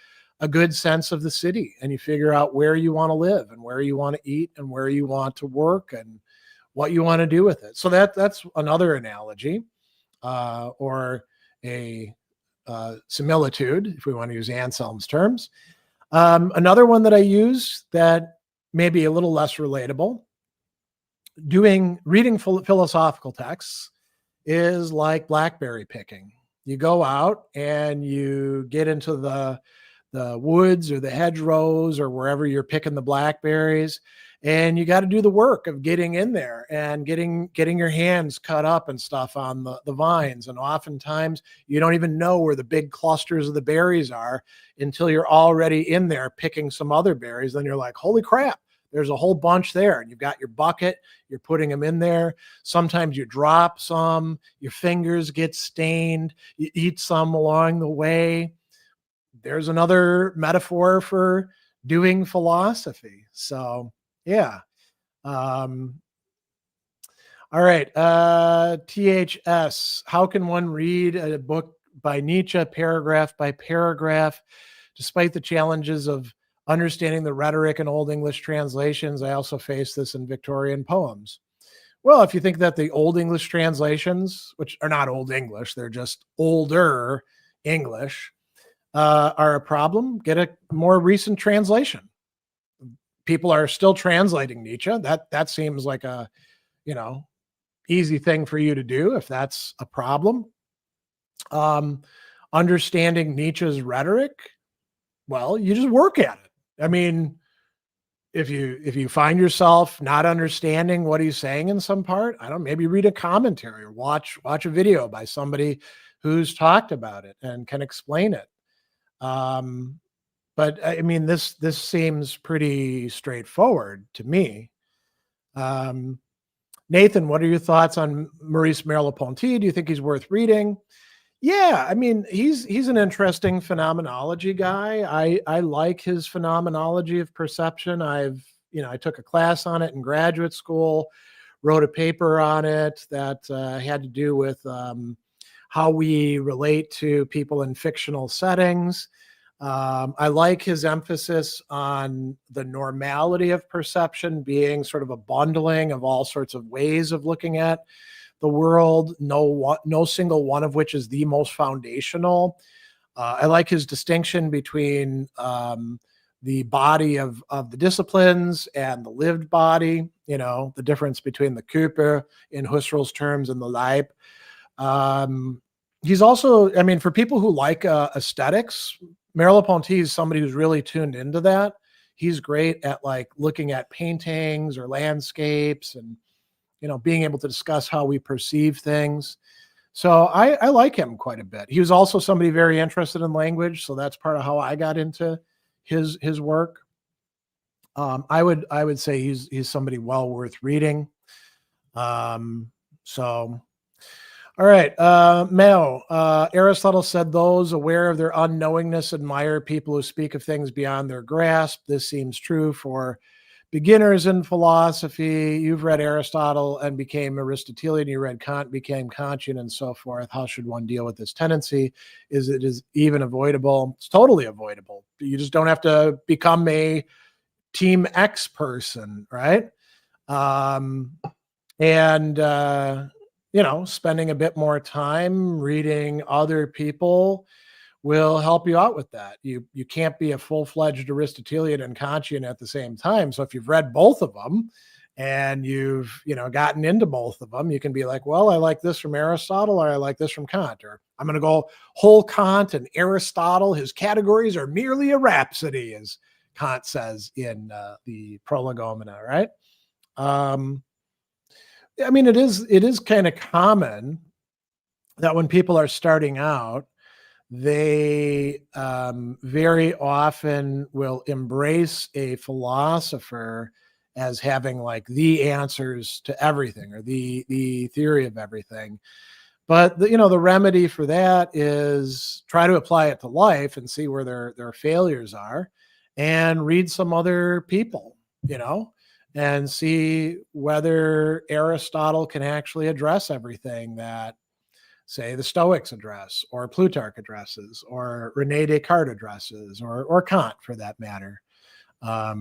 Speaker 1: a good sense of the city, and you figure out where you want to live and where you want to eat and where you want to work and what you want to do with it. So that's another analogy, or a similitude, if we want to use Anselm's terms. Another one that I use that may be a little less relatable, reading philosophical texts, is like blackberry picking. You go out and you get into the woods or the hedgerows or wherever you're picking the blackberries, and you got to do the work of getting in there and getting your hands cut up and stuff on the vines. And oftentimes you don't even know where the big clusters of the berries are until you're already in there picking some other berries. Then you're like, holy crap, there's a whole bunch there. And you've got your bucket, you're putting them in there. Sometimes you drop some, your fingers get stained, you eat some along the way. There's another metaphor for doing philosophy. So yeah. All right. THS, how can one read a book by Nietzsche paragraph by paragraph, despite the challenges of understanding the rhetoric in Old English translations? I also face this in Victorian poems. Well, if you think that the Old English translations, which are not Old English, they're just older English, are a problem, get a more recent translation. People are still translating Nietzsche. That seems like a, easy thing for you to do if that's a problem. Understanding Nietzsche's rhetoric, well, you just work at it. I mean, if you find yourself not understanding what he's saying in some part, I don't know, maybe read a commentary or watch a video by somebody who's talked about it and can explain it. Um, but I mean, this seems pretty straightforward to me. Um, Nathan, what are your thoughts on Maurice Merleau-Ponty? Do you think he's worth reading? Yeah, I mean, he's an interesting phenomenology guy. I like his phenomenology of perception. I took a class on it in graduate school, wrote a paper on it that had to do with how we relate to people in fictional settings. I like his emphasis on the normality of perception being sort of a bundling of all sorts of ways of looking at the world, no single one of which is the most foundational. I like his distinction between the body of the disciplines and the lived body, the difference between the Körper in Husserl's terms and the Leib. He's also, I mean, for people who like aesthetics, Merleau-Ponty is somebody who's really tuned into that. He's great at like looking at paintings or landscapes and being able to discuss how we perceive things. So I like him quite a bit. He was also somebody very interested in language, so that's part of how I got into his work. I would say he's somebody well worth reading. So all right, Mel. Aristotle said those aware of their unknowingness admire people who speak of things beyond their grasp. This seems true for beginners in philosophy. You've read Aristotle and became Aristotelian. You read Kant, became Kantian, and so forth. How should one deal with this tendency? Is it even avoidable? It's totally avoidable. You just don't have to become a Team X person, right? Spending a bit more time reading other people will help you out with that. You can't be a full-fledged Aristotelian and Kantian at the same time. So if you've read both of them and you've gotten into both of them, you can be like, well, I like this from Aristotle, or I like this from Kant, or I'm going to go whole Kant and Aristotle. His categories are merely a rhapsody, as Kant says in the Prolegomena, right? I mean, it is kind of common that when people are starting out, they very often will embrace a philosopher as having like the answers to everything or the theory of everything. But the remedy for that is try to apply it to life and see where their failures are, and read some other people, and see whether Aristotle can actually address everything that, say, the Stoics address, or Plutarch addresses, or Rene Descartes addresses, or Kant for that matter. All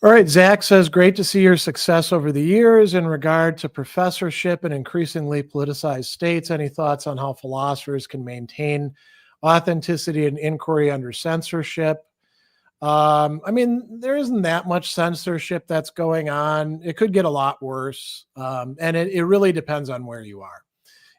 Speaker 1: right, Zach says, great to see your success over the years in regard to professorship and increasingly politicized states. Any thoughts on how philosophers can maintain authenticity and inquiry under censorship? I mean, there isn't that much censorship that's going on. It could get a lot worse. And it really depends on where you are.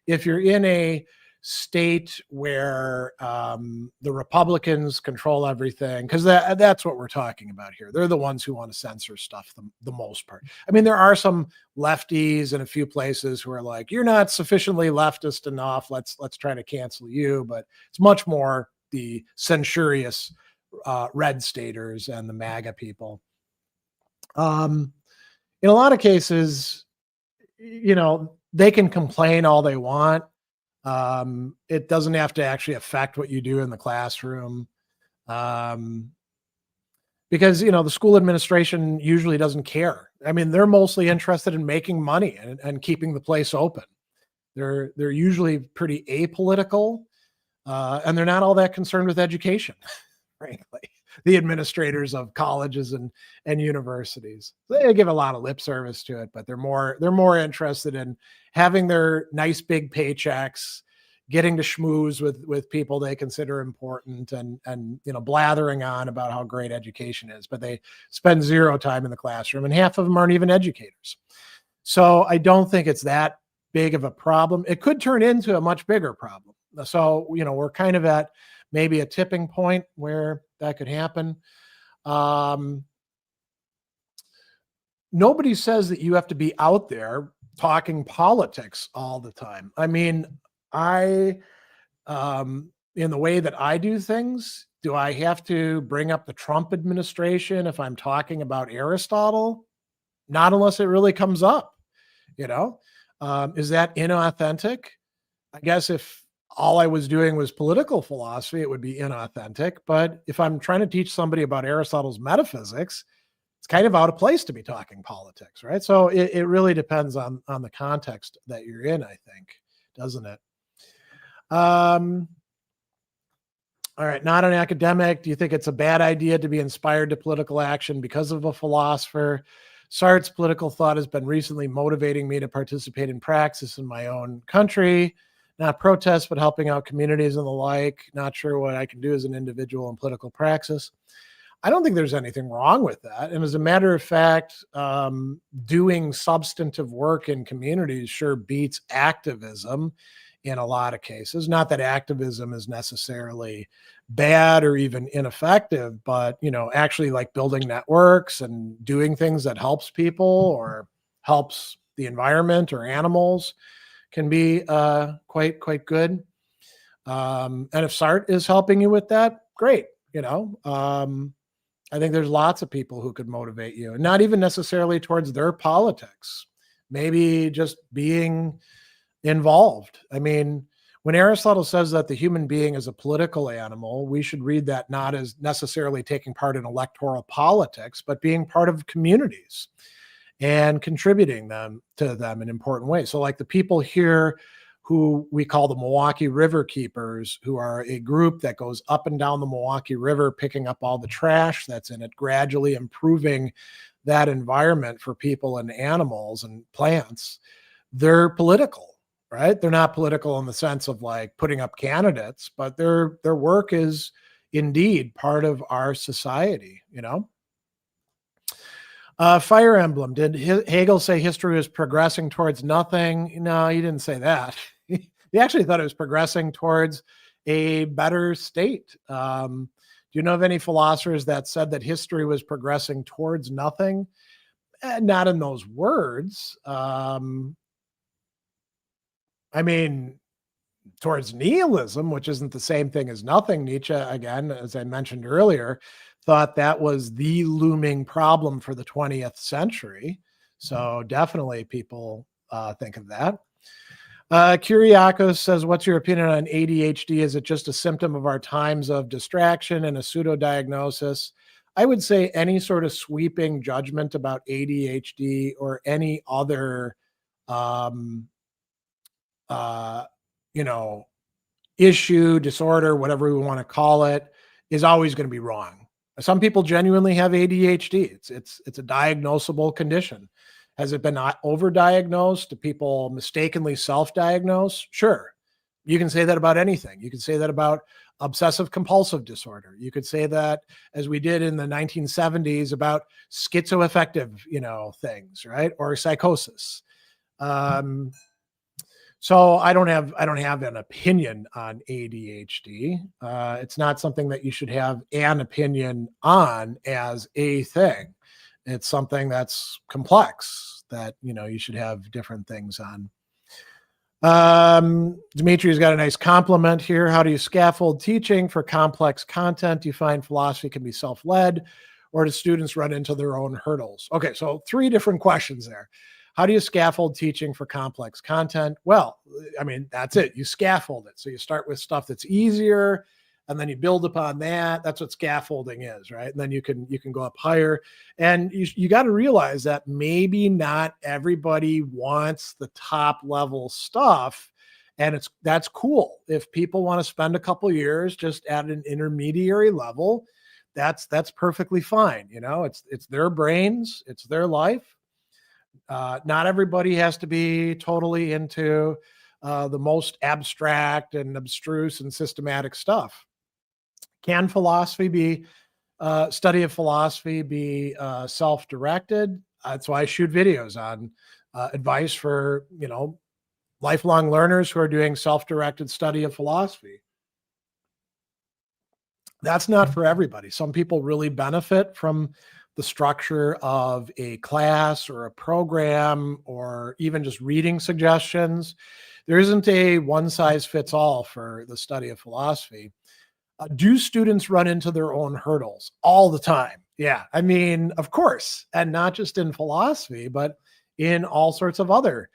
Speaker 1: If you're in a state where the Republicans control everything, because that's what we're talking about here. They're the ones who want to censor stuff the most part. I mean, there are some lefties in a few places who are like, you're not sufficiently leftist enough. Let's try to cancel you. But it's much more the censorious red staters and the MAGA people. In a lot of cases, they can complain all they want. It doesn't have to actually affect what you do in the classroom. Because, the school administration usually doesn't care. I mean, they're mostly interested in making money and keeping the place open. They're usually pretty apolitical, and they're not all that concerned with education, frankly. The administrators of colleges and universities, they give a lot of lip service to it, but they're more interested in having their nice big paychecks, getting to schmooze with people they consider important, and blathering on about how great education is. But they spend zero time in the classroom, and half of them aren't even educators. So I don't think it's that big of a problem. It could turn into a much bigger problem. So we're kind of at maybe a tipping point where that could happen. Um, Nobody says that you have to be out there talking politics all the time. I mean, I in the way that I do things, do I have to bring up the Trump administration if I'm talking about Aristotle? Not unless it really comes up, you know? Is that inauthentic? I guess if all I was doing was political philosophy, it would be inauthentic. But if I'm trying to teach somebody about Aristotle's metaphysics, it's kind of out of place to be talking politics, right? So it really depends on the context that you're in, I think, doesn't it? Um, all right, not an academic. Do you think it's a bad idea to be inspired to political action because of a philosopher? Sartre's political thought has been recently motivating me to participate in praxis in my own country, not protest, but helping out communities and the like. Not sure what I can do as an individual in political praxis. I don't think there's anything wrong with that. And as a matter of fact, doing substantive work in communities sure beats activism in a lot of cases. Not that activism is necessarily bad or even ineffective, but actually like building networks and doing things that helps people or helps the environment or animals can be quite good. And if Sartre is helping you with that, great. I think there's lots of people who could motivate you, and not even necessarily towards their politics, maybe just being involved. I mean, when Aristotle says that the human being is a political animal, we should read that not as necessarily taking part in electoral politics, but being part of communities and contributing to them in important ways. So like the people here who we call the Milwaukee River Keepers, who are a group that goes up and down the Milwaukee River, picking up all the trash that's in it, gradually improving that environment for people and animals and plants. They're political, right? They're not political in the sense of like putting up candidates, but their work is indeed part of our society, Fire Emblem. Did Hegel say history was progressing towards nothing? No, he didn't say that. He actually thought it was progressing towards a better state. Do you know of any philosophers that said that history was progressing towards nothing? Not in those words. I mean, towards nihilism, which isn't the same thing as nothing. Nietzsche, again, as I mentioned earlier, thought that was the looming problem for the 20th century. So definitely people think of that. Kyriakos says, what's your opinion on ADHD? Is it just a symptom of our times of distraction and a pseudo-diagnosis? I would say any sort of sweeping judgment about ADHD or any other issue, disorder, whatever we want to call it, is always going to be wrong. Some people genuinely have ADHD. It's a diagnosable condition. Has it been overdiagnosed? Do people mistakenly self-diagnose? Sure. You can say that about anything. You can say that about obsessive compulsive disorder. You could say that, as we did in the 1970s, about schizoaffective, things, right? Or psychosis. So I don't have an opinion on ADHD. It's not something that you should have an opinion on as a thing. It's something that's complex that you should have different things on. Dimitri's got a nice compliment here. How do you scaffold teaching for complex content? Do you find philosophy can be self-led, or do students run into their own hurdles? Okay, so 3 different questions there. How do you scaffold teaching for complex content? Well, I mean, that's it. You scaffold it. So you start with stuff that's easier, and then you build upon that. That's what scaffolding is, right? And then you can go up higher. And you got to realize that maybe not everybody wants the top level stuff. And that's cool. If people want to spend a couple years just at an intermediary level, that's perfectly fine. It's their brains, it's their life. Not everybody has to be totally into the most abstract and abstruse and systematic stuff. Can study of philosophy be self-directed? That's why I shoot videos on advice for, lifelong learners who are doing self-directed study of philosophy. That's not for everybody. Some people really benefit from the structure of a class or a program or even just reading suggestions. There isn't a one size fits all for the study of philosophy. Do students run into their own hurdles all the time? Yeah, I mean, of course, and not just in philosophy, but in all sorts of other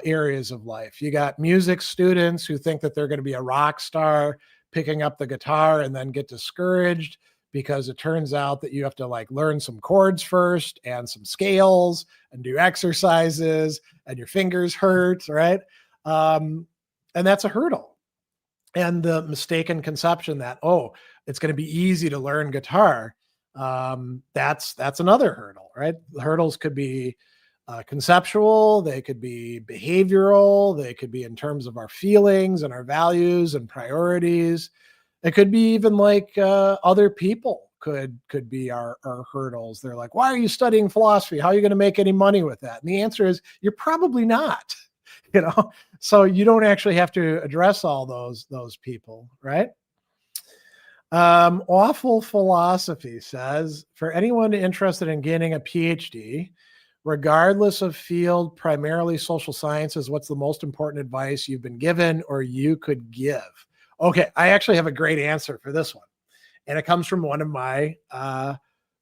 Speaker 1: areas of life. You got music students who think that they're going to be a rock star picking up the guitar and then get discouraged because it turns out that you have to like learn some chords first and some scales and do exercises and your fingers hurt, right? And that's a hurdle. And the mistaken conception that, oh, it's going to be easy to learn guitar, that's another hurdle, right? The hurdles could be conceptual, they could be behavioral, they could be in terms of our feelings and our values and priorities. It could be even like other people could be our hurdles. They're like, why are you studying philosophy? How are you going to make any money with that? And the answer is, you're probably not. You know, so you don't actually have to address all those people, right? Awful Philosophy says, for anyone interested in getting a PhD, regardless of field, primarily social sciences, what's the most important advice you've been given or you could give? Okay, I actually have a great answer for this one. And it comes from one of my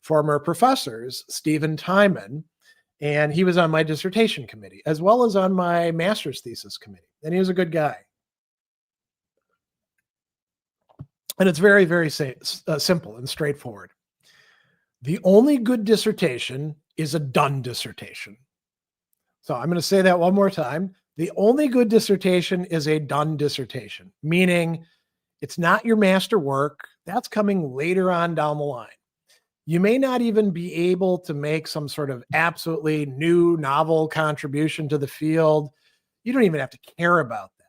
Speaker 1: former professors, Stephen Timon. And he was on my dissertation committee as well as on my master's thesis committee. And he was a good guy. And it's very, very simple and straightforward. The only good dissertation is a done dissertation. So I'm going to say that one more time. The only good dissertation is a done dissertation, meaning it's not your master work. That's coming later on down the line. You may not even be able to make some sort of absolutely new novel contribution to the field. You don't even have to care about that.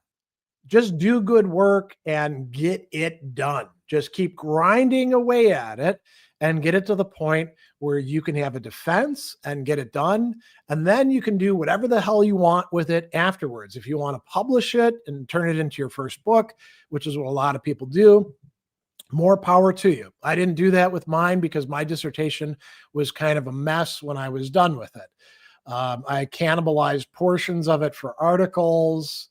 Speaker 1: Just do good work and get it done. Just keep grinding away at it and get it to the point where you can have a defense and get it done. And then you can do whatever the hell you want with it afterwards. If you want to publish it and turn it into your first book, which is what a lot of people do, more power to you. I didn't do that with mine because my dissertation was kind of a mess when I was done with it. I cannibalized portions of it for articles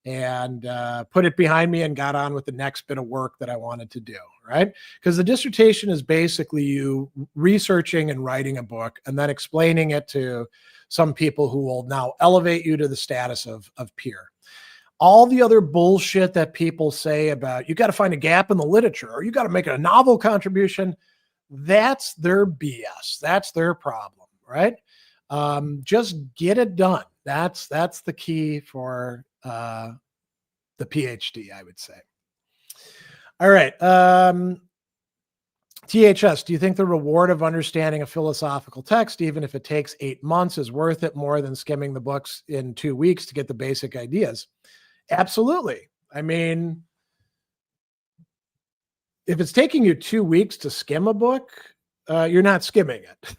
Speaker 1: and put it behind me and got on with the next bit of work that I wanted to do, right? Because the dissertation is basically you researching and writing a book and then explaining it to some people who will now elevate you to the status of peer. All the other bullshit that people say about you got to find a gap in the literature or you got to make a novel contribution, that's their BS. That's their problem, right? Just get it done. That's the key for the PhD, I would say. All right. THS, do you think the reward of understanding a philosophical text, even if it takes 8 months, is worth it more than skimming the books in 2 weeks to get the basic ideas? Absolutely. I mean, if it's taking you 2 weeks to skim a book, you're not skimming it,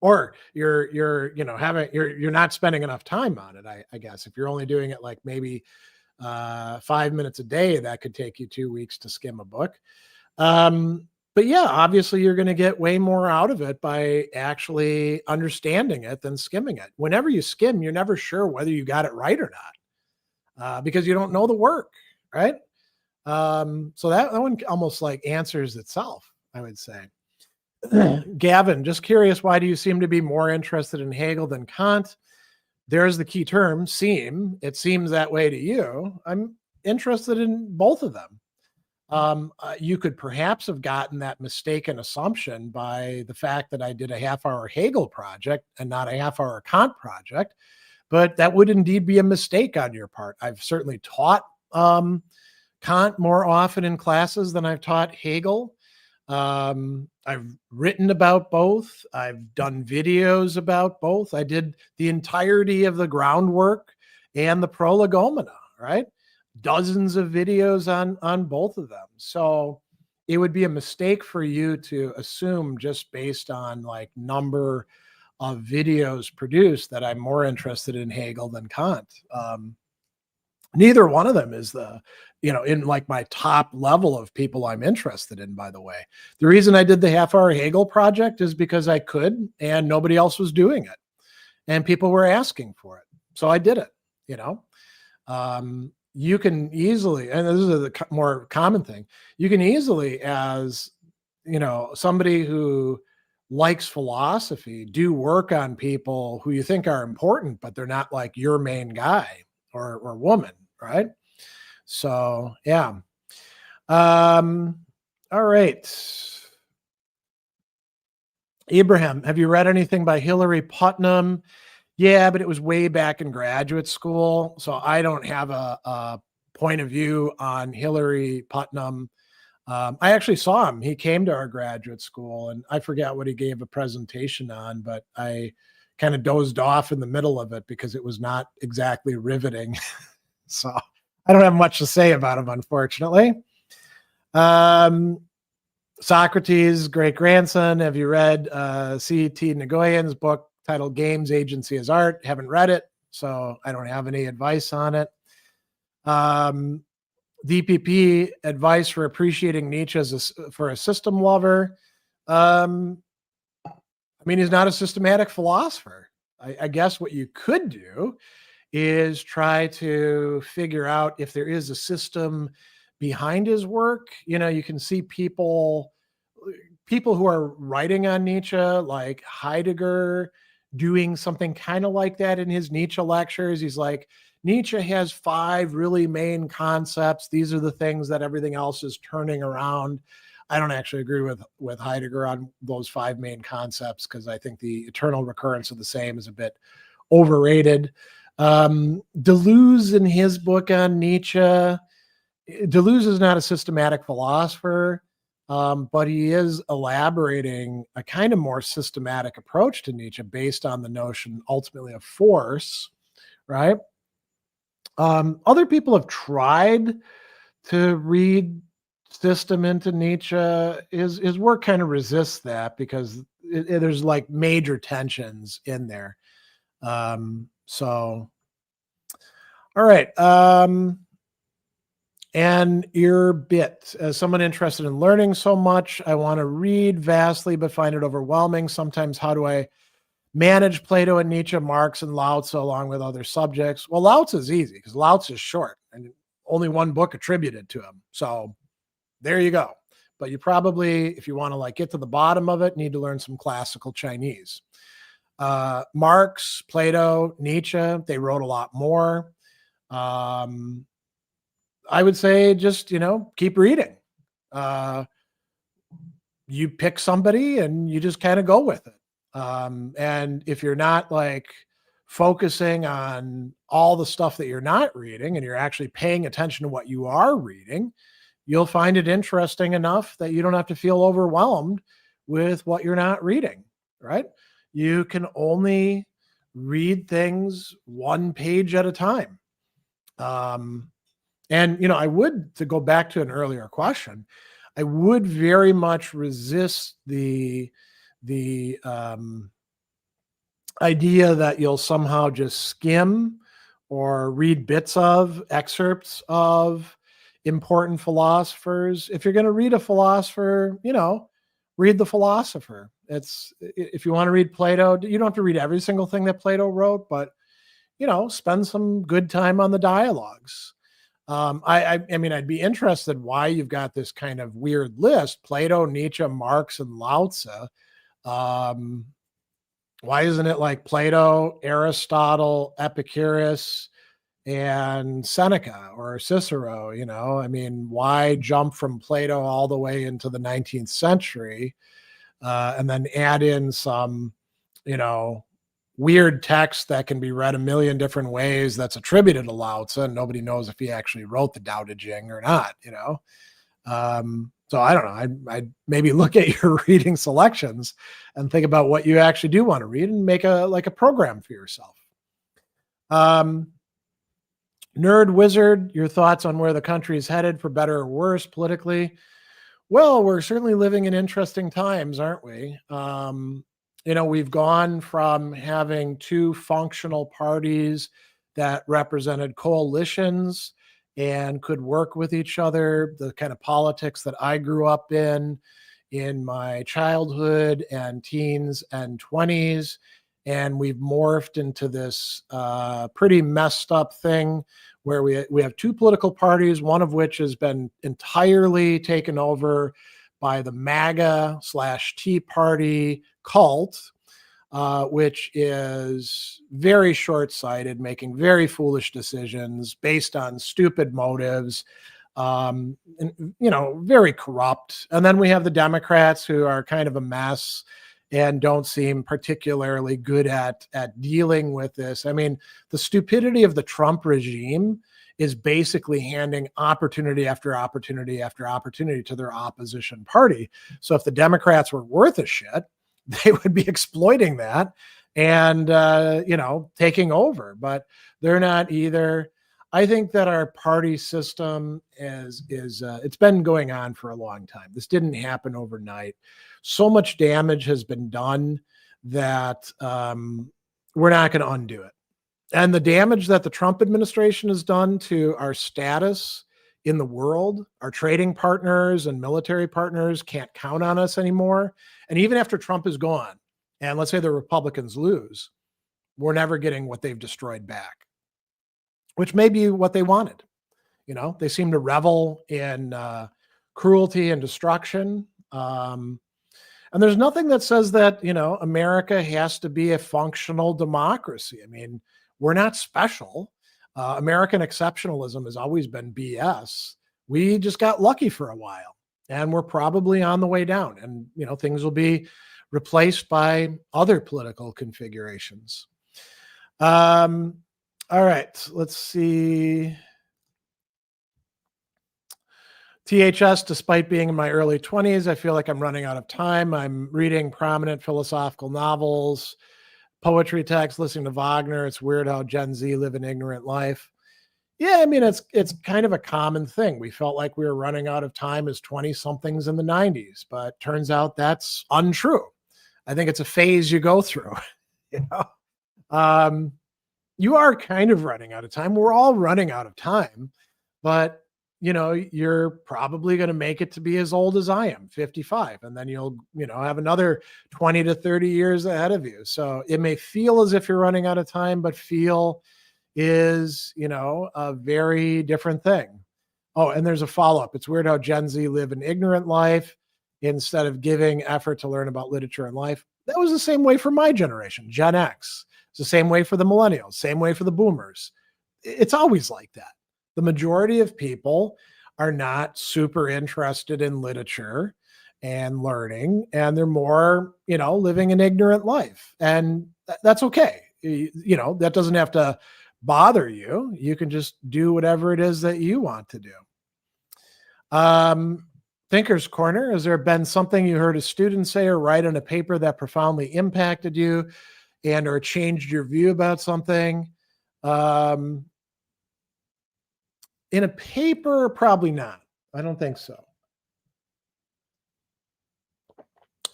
Speaker 1: or you're not spending enough time on it. I guess if you're only doing it like maybe 5 minutes a day, that could take you 2 weeks to skim a book. But yeah, obviously you're going to get way more out of it by actually understanding it than skimming it. Whenever you skim, you're never sure whether you got it right or not. Because you don't know the work, right? So that one almost like answers itself, I would say. Gavin, just curious, why do you seem to be more interested in Hegel than Kant? There's the key term, seem. It seems that way to you. I'm interested in both of them. You could perhaps have gotten that mistaken assumption by the fact that I did a half-hour Hegel project and not a half-hour Kant project. But that would indeed be a mistake on your part. I've certainly taught Kant more often in classes than I've taught Hegel. I've written about both. I've done videos about both. I did the entirety of the groundwork and the prolegomena, right? Dozens of videos on both of them. So it would be a mistake for you to assume just based on like number of videos produced that I'm more interested in Hegel than Kant. Neither one of them is in like my top level of people I'm interested in, by the way. The reason I did the half hour Hegel project is because I could and nobody else was doing it. And people were asking for it. So I did it, you know. You can easily, and this is a more common thing, you can easily, as somebody who likes philosophy, do work on people who you think are important, but they're not like your main guy or woman, right? So yeah. All right. Abraham, have you read anything by Hillary Putnam? Yeah, but it was way back in graduate school. So I don't have a point of view on Hillary Putnam. I actually saw him. He came to our graduate school, and I forget what he gave a presentation on, but I kind of dozed off in the middle of it because it was not exactly riveting. So I don't have much to say about him, unfortunately. Socrates' great grandson. Have you read C.T. Nagoyan's book titled Games, Agency as Art? Haven't read it, so I don't have any advice on it. DPP, advice for appreciating Nietzsche for a system lover. I mean, he's not a systematic philosopher. I guess what you could do is try to figure out if there is a system behind his work. You can see people who are writing on Nietzsche, like Heidegger, doing something kind of like that in his Nietzsche lectures. He's like, Nietzsche has 5 really main concepts. These are the things that everything else is turning around. I don't actually agree with Heidegger on those 5 main concepts because I think the eternal recurrence of the same is a bit overrated. Deleuze, in his book on Nietzsche, Deleuze is not a systematic philosopher, but he is elaborating a kind of more systematic approach to Nietzsche based on the notion ultimately of force, right? Other people have tried to read system into Nietzsche. His work kind of resists that because there's like major tensions in there. So, all right. And your bit, as someone interested in learning so much, I want to read vastly, but find it overwhelming. Sometimes, how do I manage Plato and Nietzsche, Marx and Lao Tzu along with other subjects? Well, Lao Tzu is easy because Lao Tzu is short and only one book attributed to him. So there you go. But you probably, if you want to like get to the bottom of it, need to learn some classical Chinese. Marx, Plato, Nietzsche, they wrote a lot more. I would say just, keep reading. You pick somebody and you just kind of go with it. And if you're not like focusing on all the stuff that you're not reading and you're actually paying attention to what you are reading, you'll find it interesting enough that you don't have to feel overwhelmed with what you're not reading, right? You can only read things 1 page at a time. And, I would, to go back to an earlier question, I would very much resist the idea that you'll somehow just skim or read bits of excerpts of important philosophers. If you're going to read a philosopher, read the philosopher. If you want to read Plato, you don't have to read every single thing that Plato wrote, but, spend some good time on the dialogues. I mean, I'd be interested why you've got this kind of weird list: Plato, Nietzsche, Marx, and Lao Tzu. Why isn't it like Plato, Aristotle, Epicurus, and Seneca or Cicero? I mean, why jump from Plato all the way into the 19th century and then add in some, weird text that can be read a million different ways that's attributed to Lao Tzu, and nobody knows if he actually wrote the Tao Te Ching or not, So I don't know. I'd maybe look at your reading selections and think about what you actually do want to read and make a program for yourself. Nerd Wizard, your thoughts on where the country is headed, for better or worse politically? Well, we're certainly living in interesting times, aren't we? We've gone from having 2 functional parties that represented coalitions and could work with each other, the kind of politics that I grew up in my childhood and teens and 20s. And we've morphed into this pretty messed up thing where we have two political parties, one of which has been entirely taken over by the MAGA slash Tea Party cult, which is very short-sighted, making very foolish decisions based on stupid motives, and, very corrupt. And then we have the Democrats, who are kind of a mess and don't seem particularly good at dealing with this. I mean, the stupidity of the Trump regime is basically handing opportunity after opportunity after opportunity to their opposition party. So if the Democrats were worth a shit, they would be exploiting that and taking over. But they're not either. I think that our party system is it's been going on for a long time. This didn't happen overnight. So much damage has been done that we're not going to undo it. And the damage that the Trump administration has done to our status in the world, our trading partners and military partners can't count on us anymore. And even after Trump is gone, and let's say the Republicans lose, we're never getting what they've destroyed back, which may be what they wanted. They seem to revel in cruelty and destruction. And there's nothing that says that, America has to be a functional democracy. I mean, we're not special. American exceptionalism has always been BS. We just got lucky for a while, and we're probably on the way down. And, things will be replaced by other political configurations. All right, let's see. THS, despite being in my early 20s, I feel like I'm running out of time. I'm reading prominent philosophical novels, poetry texts, listening to Wagner. It's weird how Gen Z live an ignorant life. Yeah, I mean, it's kind of a common thing. We felt like we were running out of time as 20-somethings in the 90s, but turns out that's untrue. I think it's a phase you go through. You are kind of running out of time. We're all running out of time, but you're probably going to make it to be as old as I am, 55, and then you'll, have another 20 to 30 years ahead of you. So it may feel as if you're running out of time, but feel is, a very different thing. Oh, and there's a follow-up. It's weird how Gen Z live an ignorant life instead of giving effort to learn about literature and life. That was the same way for my generation, Gen X. It's the same way for the millennials, same way for the boomers. It's always like that. The majority of people are not super interested in literature and learning, and they're more, living an ignorant life. And that's okay. That doesn't have to bother you. You can just do whatever it is that you want to do. Thinker's Corner. Has there been something you heard a student say or write on a paper that profoundly impacted you and or changed your view about something? In a paper, probably not. I don't think so.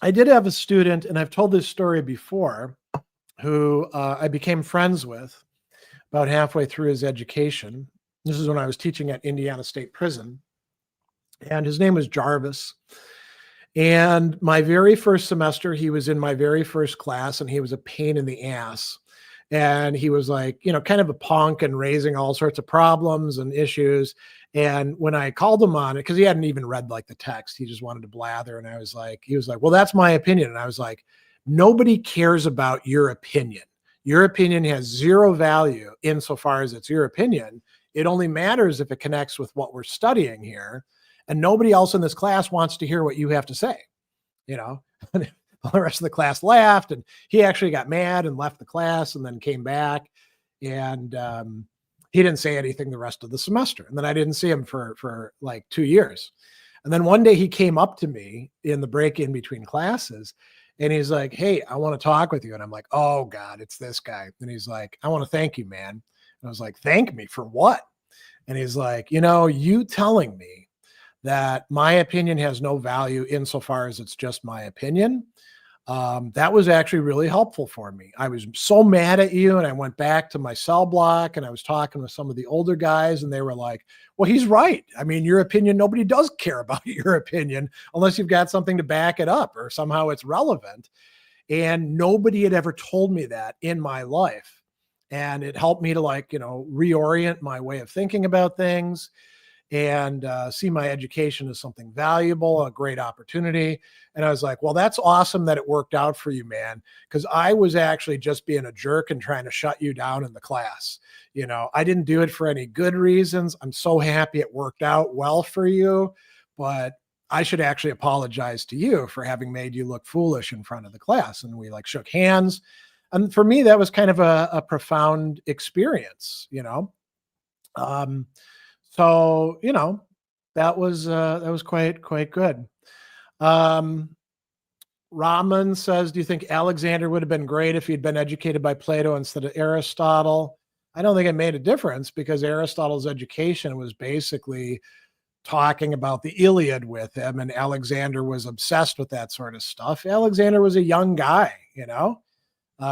Speaker 1: I did have a student, and I've told this story before, who I became friends with about halfway through his education. This is when I was teaching at Indiana State Prison. And his name was Jarvis. And my very first semester, he was in my very first class, and he was a pain in the ass. And he was like, kind of a punk and raising all sorts of problems and issues. And when I called him on it, because he hadn't even read like the text, he just wanted to blather. And he was like, well, that's my opinion. And I was like, nobody cares about your opinion. Your opinion has zero value insofar as it's your opinion. It only matters if it connects with what we're studying here. And nobody else in this class wants to hear what you have to say, The rest of the class laughed, and he actually got mad and left the class and then came back. And he didn't say anything the rest of the semester. And then I didn't see him for like 2 years. And then one day he came up to me in the break in between classes, and he's like, hey, I want to talk with you. And I'm like, oh God, it's this guy. And he's like, I want to thank you, man. And I was like, thank me for what? And he's like, you telling me that my opinion has no value insofar as it's just my opinion. That was actually really helpful for me. I was so mad at you, and I went back to my cell block, and I was talking with some of the older guys, and they were like, well, he's right. I mean, your opinion, nobody does care about your opinion unless you've got something to back it up or somehow it's relevant. And nobody had ever told me that in my life. And it helped me to, like, reorient my way of thinking about things, and see my education as something valuable, a great opportunity. And I was like, well, that's awesome that it worked out for you, man. Because I was actually just being a jerk and trying to shut you down in the class. I didn't do it for any good reasons. I'm so happy it worked out well for you, but I should actually apologize to you for having made you look foolish in front of the class. And we like shook hands. And for me, that was kind of a profound experience. Um, so, that was quite good. Um, Rahman says, do you think Alexander would have been great if he'd been educated by Plato instead of Aristotle? I don't think it made a difference, because Aristotle's education was basically talking about the Iliad with him, and Alexander was obsessed with that sort of stuff. Alexander was a young guy.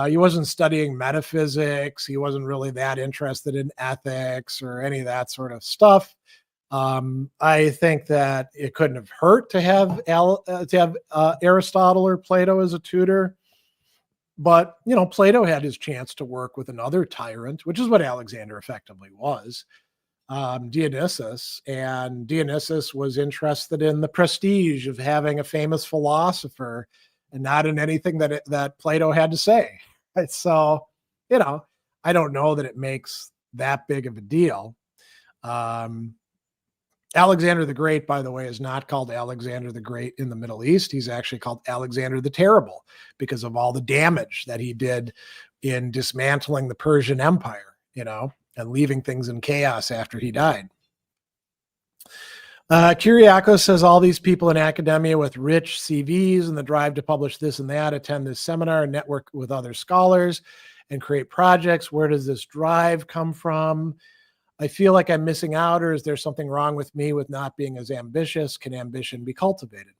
Speaker 1: He wasn't studying metaphysics. He wasn't really that interested in ethics or any of that sort of stuff. I think that it couldn't have hurt to have Aristotle or Plato as a tutor. But, Plato had his chance to work with another tyrant, which is what Alexander effectively was, Dionysus. And Dionysus was interested in the prestige of having a famous philosopher and not in anything that Plato had to say. So, I don't know that it makes that big of a deal. Alexander the Great, by the way, is not called Alexander the Great in the Middle East. He's actually called Alexander the Terrible because of all the damage that he did in dismantling the Persian Empire, and leaving things in chaos after he died. Kyriakos says all these people in academia with rich CVs and the drive to publish this and that attend this seminar and network with other scholars and create projects. Where does this drive come from? I feel like I'm missing out, or is there something wrong with me with not being as ambitious? Can ambition be cultivated?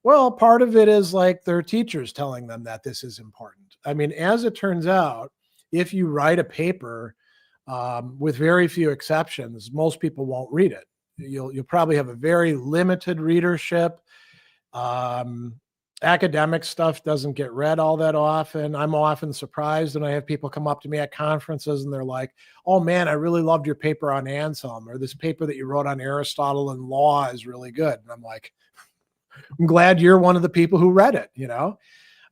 Speaker 1: Well, part of it is like their teachers telling them that this is important. I mean, as it turns out, if you write a paper, with very few exceptions, most people won't read it. You'll probably have a very limited readership. Academic stuff doesn't get read all that often. I'm often surprised when I have people come up to me at conferences and they're like, oh man, I really loved your paper on Anselm, or this paper that you wrote on Aristotle and law is really good. And I'm like, I'm glad you're one of the people who read it.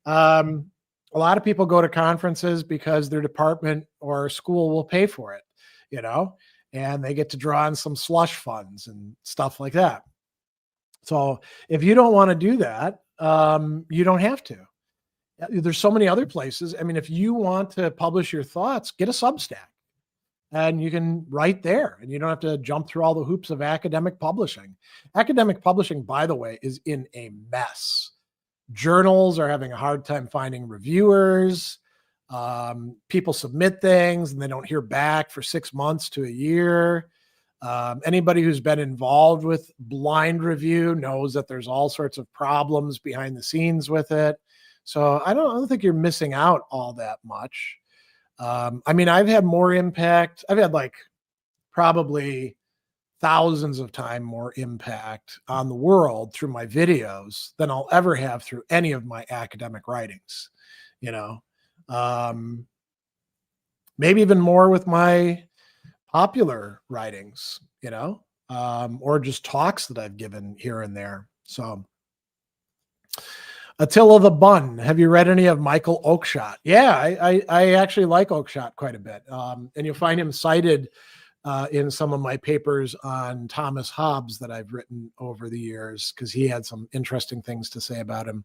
Speaker 1: A lot of people go to conferences because their department or school will pay for it, and they get to draw on some slush funds and stuff like that. So if you don't want to do that, you don't have to. There's so many other places. I mean, if you want to publish your thoughts, get a Substack and you can write there, and you don't have to jump through all the hoops of academic publishing. Academic publishing, by the way, is in a mess. Journals are having a hard time finding reviewers. People submit things and they don't hear back for 6 months to a year. Anybody who's been involved with blind review knows that there's all sorts of problems behind the scenes with it. So I don't think you're missing out all that much. I mean, I've had more impact. I've had like probably thousands of times more impact on the world through my videos than I'll ever have through any of my academic writings, maybe even more with my popular writings, or just talks that I've given here and there. So Attila the Bun, have you read any of Michael Oakeshott? Yeah, I actually like Oakeshott quite a bit. And you'll find him cited in some of my papers on Thomas Hobbes that I've written over the years, because he had some interesting things to say about him.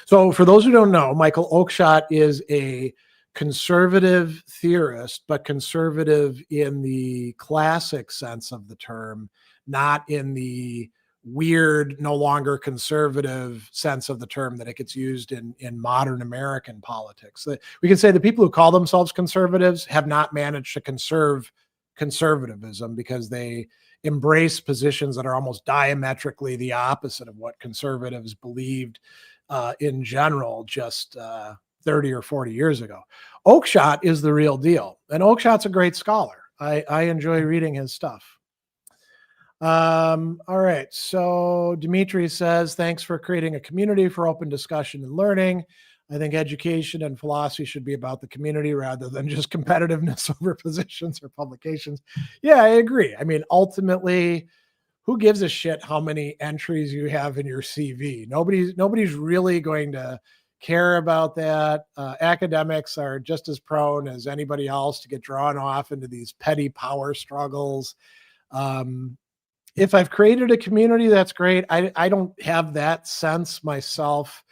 Speaker 1: So for those who don't know, Michael Oakeshott is a conservative theorist, but conservative in the classic sense of the term, not in the weird, no longer conservative sense of the term that it gets used in modern American politics. We can say the people who call themselves conservatives have not managed to conserve conservatism, because they embrace positions that are almost diametrically the opposite of what conservatives believed in general just 30 or 40 years ago. Oakeshott is the real deal. And Oakeshott's a great scholar. I enjoy reading his stuff. All right. So Dimitri says, thanks for creating a community for open discussion and learning. I think education and philosophy should be about the community rather than just competitiveness over positions or publications. Yeah, I agree. I mean, ultimately, who gives a shit how many entries you have in your CV? Nobody's really going to care about that. Academics are just as prone as anybody else to get drawn off into these petty power struggles. If I've created a community, that's great. I don't have that sense myself.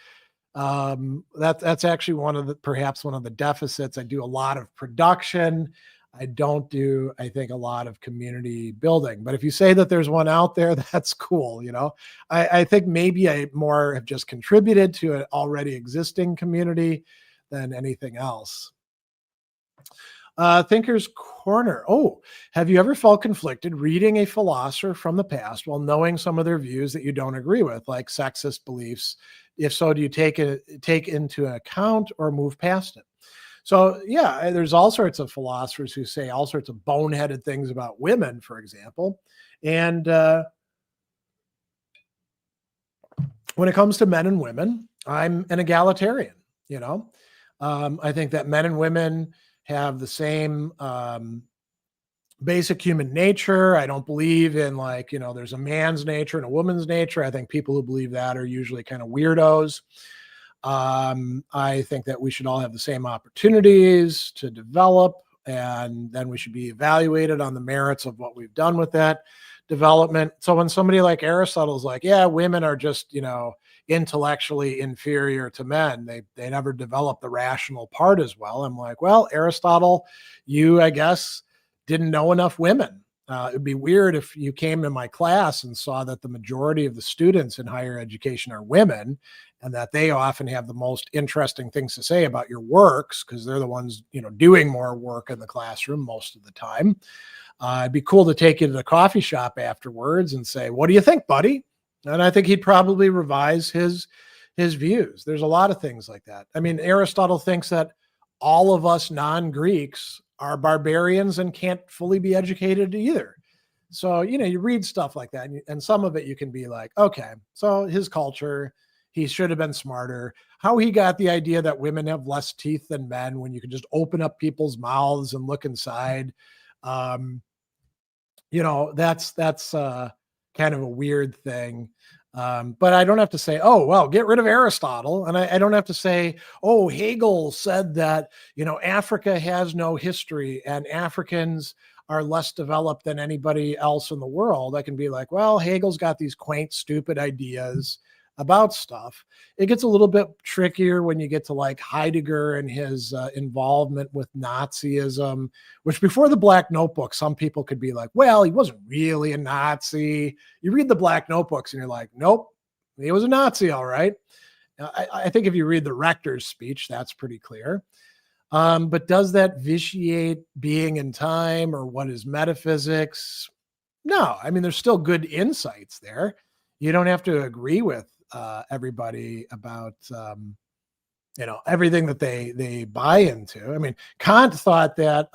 Speaker 1: That's actually perhaps one of the deficits. I do a lot of production. I don't do, I think, a lot of community building. But if you say that there's one out there, that's cool. I think maybe I more have just contributed to an already existing community than anything else. Thinker's Corner. Oh, have you ever felt conflicted reading a philosopher from the past while knowing some of their views that you don't agree with, like sexist beliefs? If so, do you take into account or move past it? So yeah, there's all sorts of philosophers who say all sorts of boneheaded things about women, for example. And when it comes to men and women, I'm an egalitarian. I think that men and women have the same basic human nature. I don't believe in there's a man's nature and a woman's nature. I think people who believe that are usually kind of weirdos. I think that we should all have the same opportunities to develop, and then we should be evaluated on the merits of what we've done with that development. So when somebody like Aristotle's like, yeah, women are just, intellectually inferior to men, they never develop the rational part as well. I'm like, well, Aristotle, you, I guess, didn't know enough women. It'd be weird if you came to my class and saw that the majority of the students in higher education are women, and that they often have the most interesting things to say about your works because they're the ones, doing more work in the classroom most of the time. It'd be cool to take you to the coffee shop afterwards and say, what do you think, buddy? And I think he'd probably revise his views. There's a lot of things like that. I mean, Aristotle thinks that all of us non-Greeks are barbarians and can't fully be educated either. So, you read stuff like that, and some of it you can be like, okay, so his culture, he should have been smarter. How he got the idea that women have less teeth than men when you can just open up people's mouths and look inside. That's kind of a weird thing. But I don't have to say, oh, well, get rid of Aristotle. And I don't have to say, oh, Hegel said that, Africa has no history and Africans are less developed than anybody else in the world. I can be like, well, Hegel's got these quaint, stupid ideas about stuff. It gets a little bit trickier when you get to like Heidegger and his involvement with Nazism, which before the Black Notebook, some people could be like, well, he wasn't really a Nazi. You read the Black Notebooks and you're like, nope, he was a Nazi, all right. I think if you read the rector's speech, that's pretty clear. But does that vitiate being in time or what is metaphysics? No, I mean, there's still good insights there. You don't have to agree with everybody about everything that they buy into. I mean, Kant thought that,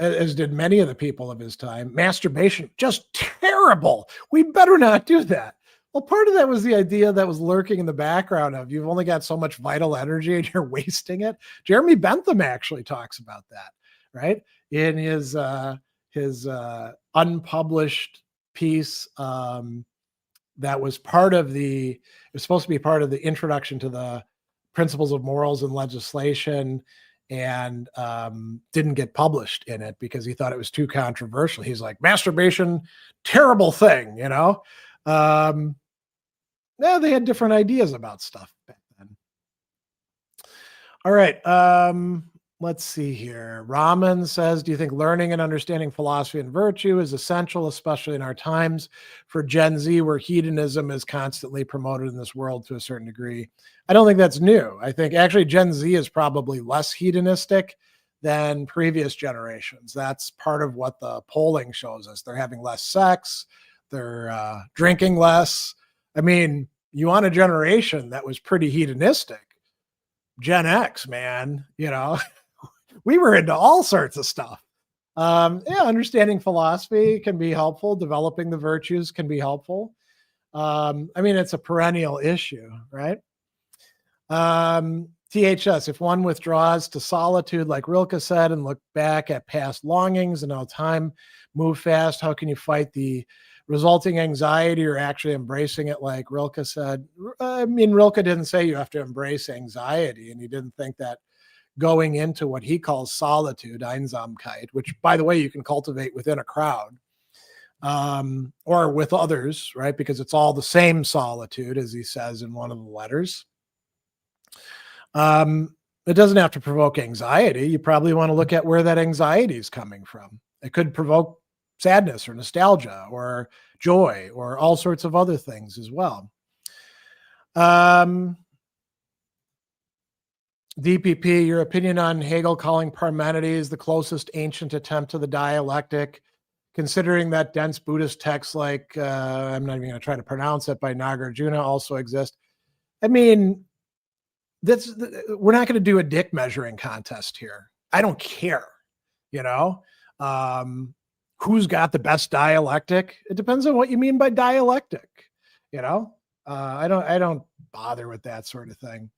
Speaker 1: as did many of the people of his time, masturbation just terrible. We better not do that. Well, part of that was the idea that was lurking in the background of you've only got so much vital energy and you're wasting it. Jeremy Bentham actually talks about that, right? In his unpublished piece that was supposed to be part of the introduction to the principles of morals and legislation, and didn't get published in it because he thought it was too controversial. He's like, masturbation, terrible thing, Yeah, they had different ideas about stuff back then. All right. Let's see here. Raman says, do you think learning and understanding philosophy and virtue is essential, especially in our times for Gen Z, where hedonism is constantly promoted in this world to a certain degree? I don't think that's new. I think actually Gen Z is probably less hedonistic than previous generations. That's part of what the polling shows us. They're having less sex. They're drinking less. I mean, You want a generation that was pretty hedonistic. Gen X, man, we were into all sorts of stuff. Understanding philosophy can be helpful. Developing the virtues can be helpful. It's a perennial issue, right? THS, if one withdraws to solitude, like Rilke said, and look back at past longings and how time moved fast, how can you fight the resulting anxiety or actually embracing it, like Rilke said? Rilke didn't say you have to embrace anxiety, and he didn't think that going into what he calls solitude, Einsamkeit, which, by the way, you can cultivate within a crowd or with others, right? Because it's all the same solitude, as he says in one of the letters. It doesn't have to provoke anxiety. You probably want to look at where that anxiety is coming from. It could provoke sadness or nostalgia or joy or all sorts of other things as well. DPP, your opinion on Hegel calling Parmenides the closest ancient attempt to the dialectic, considering that dense Buddhist texts like, I'm not even going to try to pronounce it, by Nagarjuna also exist. We're not going to do a dick measuring contest here. I don't care, who's got the best dialectic. It depends on what you mean by dialectic, I don't bother with that sort of thing.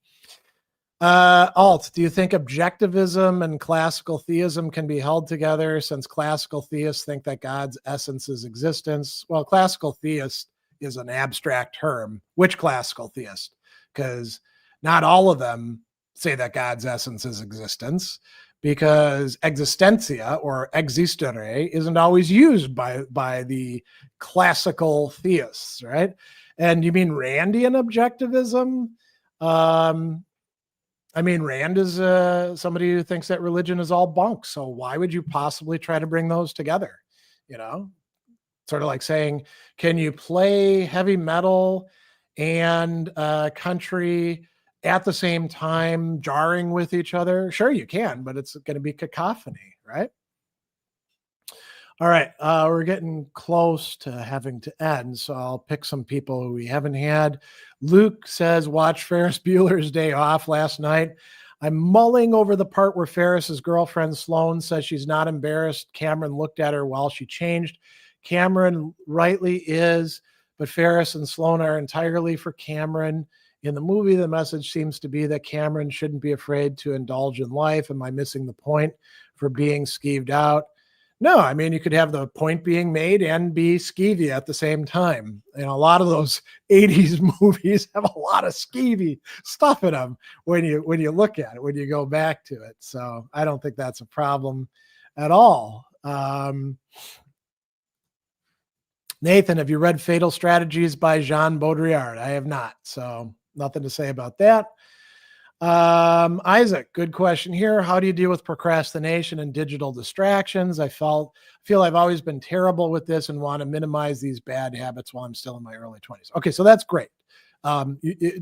Speaker 1: Alt, do you think objectivism and classical theism can be held together, since classical theists think that God's essence is existence? Well, classical theist is an abstract term. Which classical theist? Because not all of them say that God's essence is existence, because existentia or existere isn't always used by the classical theists, right? And you mean Randian objectivism? Rand is somebody who thinks that religion is all bunk. So why would you possibly try to bring those together? Sort of like saying, can you play heavy metal and country at the same time, jarring with each other? Sure, you can, but it's going to be cacophony, right? All right, we're getting close to having to end, so I'll pick some people who we haven't had. Luke says, watch Ferris Bueller's Day Off last night. I'm mulling over the part where Ferris's girlfriend Sloane says she's not embarrassed Cameron looked at her while she changed. Cameron rightly is, but Ferris and Sloane are entirely for Cameron. In the movie, the message seems to be that Cameron shouldn't be afraid to indulge in life. Am I missing the point for being skeeved out? No, you could have the point being made and be skeevy at the same time. A lot of those 80s movies have a lot of skeevy stuff in them when you look at it, when you go back to it. So I don't think that's a problem at all. Nathan, have you read Fatal Strategies by Jean Baudrillard? I have not, so nothing to say about that. Isaac, good question here. How do you deal with procrastination and digital distractions? I feel I've always been terrible with this and want to minimize these bad habits while I'm still in my early 20s. Okay, so that's great.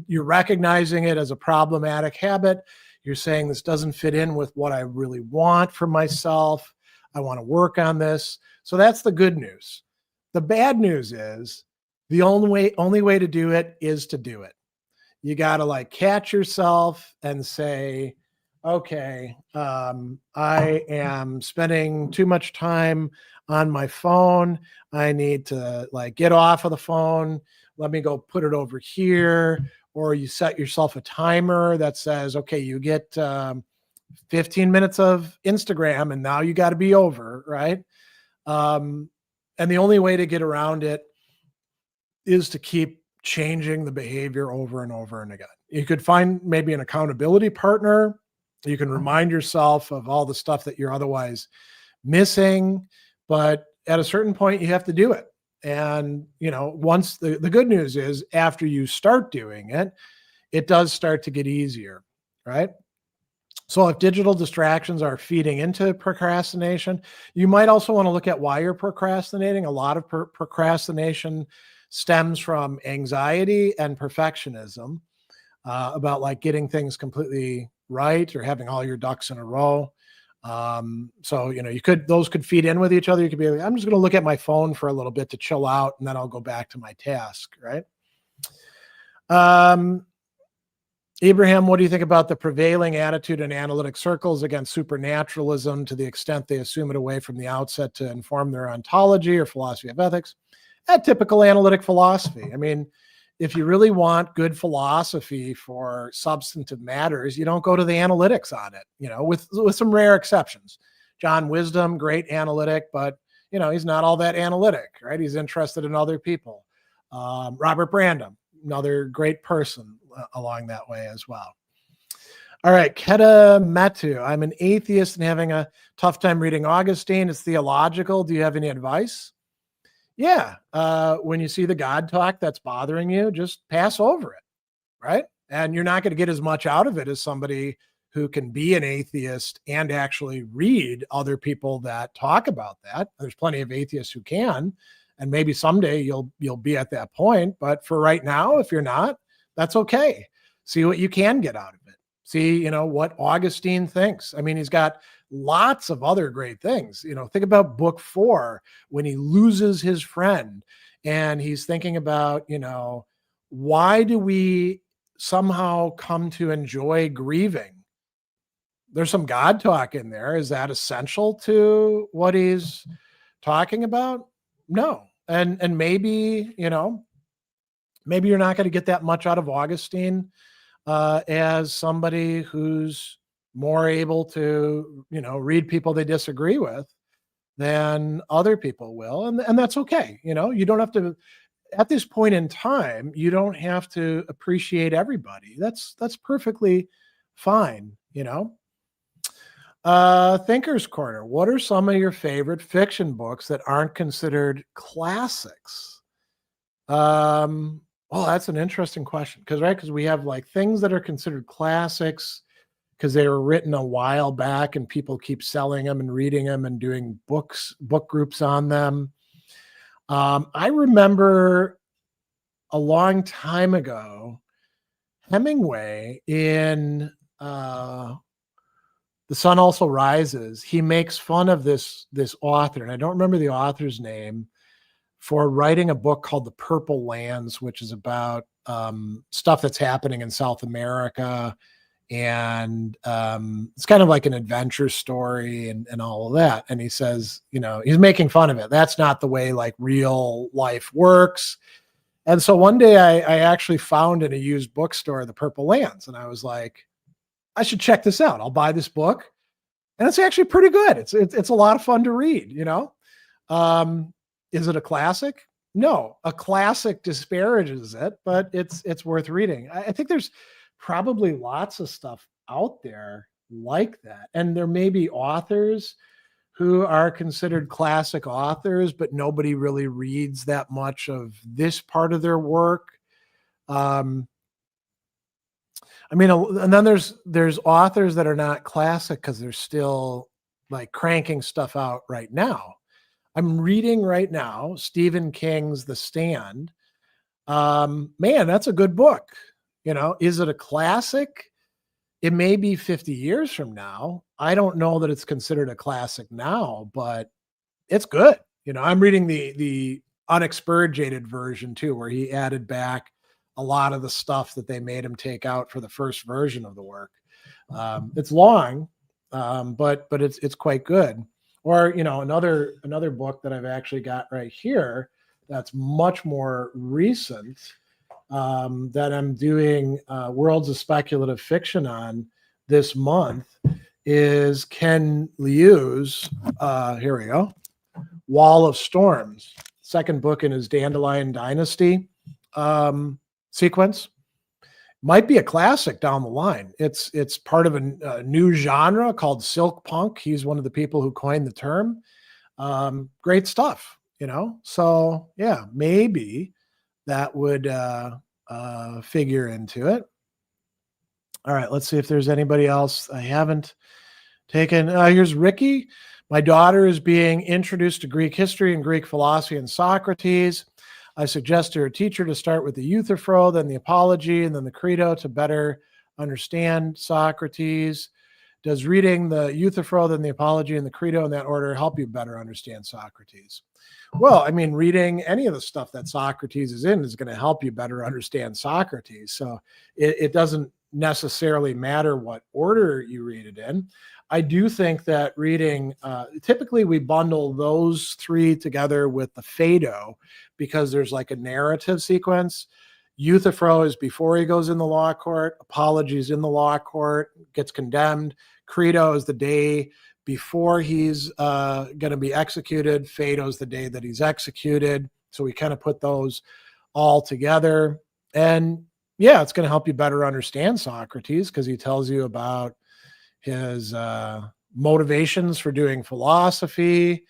Speaker 1: You're recognizing it as a problematic habit. You're saying this doesn't fit in with what I really want for myself. I want to work on this. So that's the good news. The bad news is the only way to do it is to do it. You got to catch yourself and say, okay, I am spending too much time on my phone. I need to get off of the phone. Let me go put it over here. Or you set yourself a timer that says, okay, you get 15 minutes of Instagram and now you got to be over, right? And the only way to get around it is to keep changing the behavior over and over and again. You could find maybe an accountability partner. You can remind yourself of all the stuff that you're otherwise missing, but at a certain point you have to do it. And, once the good news is after you start doing it, it does start to get easier, right? So if digital distractions are feeding into procrastination, you might also want to look at why you're procrastinating. A lot of procrastination stems from anxiety and perfectionism about getting things completely right or having all your ducks in a row. So, those could feed in with each other. You could be like, I'm just going to look at my phone for a little bit to chill out and then I'll go back to my task, right? Um, Abraham, what do you think about the prevailing attitude in analytic circles against supernaturalism to the extent they assume it away from the outset to inform their ontology or philosophy of ethics? At typical analytic philosophy. I mean, if you really want good philosophy for substantive matters, you don't go to the analytics on it, with some rare exceptions. John Wisdom, great analytic, but he's not all that analytic, right? He's interested in other people. Robert Brandom, another great person along that way as well. All right, Keta Metu. I'm an atheist and having a tough time reading Augustine. It's theological. Do you have any advice? Yeah. When you see the God talk that's bothering you, just pass over it, right? And you're not going to get as much out of it as somebody who can be an atheist and actually read other people that talk about that. There's plenty of atheists who can, and maybe someday you'll be at that point. But for right now, if you're not, that's okay. See what you can get out of it. See, what Augustine thinks. I mean, he's got lots of other great things. Think about book 4 when he loses his friend and he's thinking about, why do we somehow come to enjoy grieving? There's some God talk in there. Is that essential to what he's talking about? No. And maybe, maybe you're not going to get that much out of Augustine as somebody who's more able to, read people they disagree with than other people will. And that's okay. You don't have to, at this point in time, you don't have to appreciate everybody. That's perfectly fine. Thinker's Corner. What are some of your favorite fiction books that aren't considered classics? Well, that's an interesting question because we have like things that are considered classics because they were written a while back and people keep selling them and reading them and doing book groups on them. I remember a long time ago, Hemingway in The Sun Also Rises, he makes fun of this author, and I don't remember the author's name, for writing a book called The Purple Lands, which is about stuff that's happening in South America. And it's kind of like an adventure story and all of that. And he says, he's making fun of it. That's not the way like real life works. And so one day I actually found in a used bookstore, The Purple Lands. And I was like, I should check this out. I'll buy this book. And it's actually pretty good. It's a lot of fun to read, Is it a classic? No, a classic disparages it, but it's worth reading. I think there's probably lots of stuff out there like that. And there may be authors who are considered classic authors, but nobody really reads that much of this part of their work. And then there's authors that are not classic because they're still like cranking stuff out right now. I'm reading right now Stephen King's The Stand. Man, that's a good book. Is it a classic? It may be 50 years from now. I don't know that it's considered a classic now, but it's good. I'm reading the unexpurgated version too, where he added back a lot of the stuff that they made him take out for the first version of the work. It's long, but it's quite good. Or, another book that I've actually got right here that's much more recent that I'm doing Worlds of Speculative Fiction on this month is Ken Liu's, here we go, Wall of Storms, second book in his Dandelion Dynasty sequence. Might be a classic down the line. It's part of a new genre called silk punk. He's one of the people who coined the term. Great stuff, So yeah, maybe that would figure into it. All right, let's see if there's anybody else I haven't taken. Here's Ricky. My daughter is being introduced to Greek history and Greek philosophy and Socrates. I suggest to her teacher to start with the Euthyphro, then the Apology, and then the Credo to better understand Socrates. Does reading the Euthyphro, then the Apology, and the Credo in that order help you better understand Socrates? Well, I mean, reading any of the stuff that Socrates is in is going to help you better understand Socrates. So it doesn't necessarily matter what order you read it in. I do think that reading, typically we bundle those three together with the Phaedo because there's like a narrative sequence. Euthyphro is before he goes in the law court. Apologies in the law court, gets condemned. Credo is the day before he's going to be executed. Phaedo is the day that he's executed. So we kind of put those all together. And yeah, it's going to help you better understand Socrates because he tells you about his motivations for doing philosophy,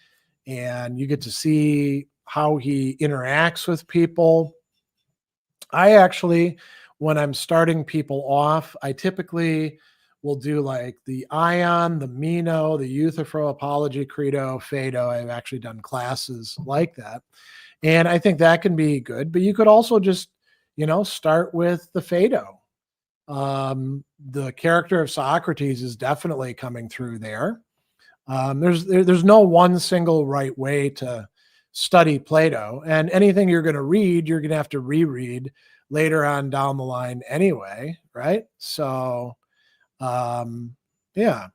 Speaker 1: and you get to see how he interacts with people. I actually, when I'm starting people off, I typically will do like the Ion, the Meno, the Euthyphro, Apology, Credo, Phaedo. I've actually done classes like that. And I think that can be good, but you could also just, start with the Phaedo. The character of Socrates is definitely coming through there. There's no one single right way to study Plato, and anything you're going to read, you're going to have to reread later on down the line anyway, right? So, yeah.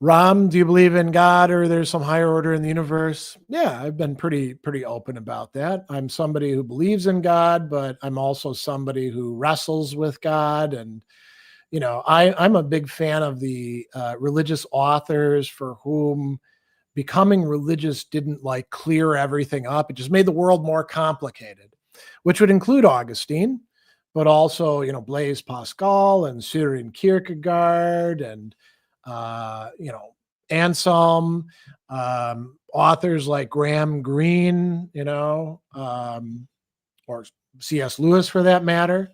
Speaker 1: Ram, do you believe in God or there's some higher order in the universe? Yeah, I've been pretty open about that. I'm somebody who believes in God, but I'm also somebody who wrestles with God. And, I'm a big fan of the religious authors for whom becoming religious didn't like clear everything up. It just made the world more complicated, which would include Augustine, but also, Blaise Pascal and Søren Kierkegaard and, Anselm, authors like Graham Greene, or C.S. Lewis for that matter.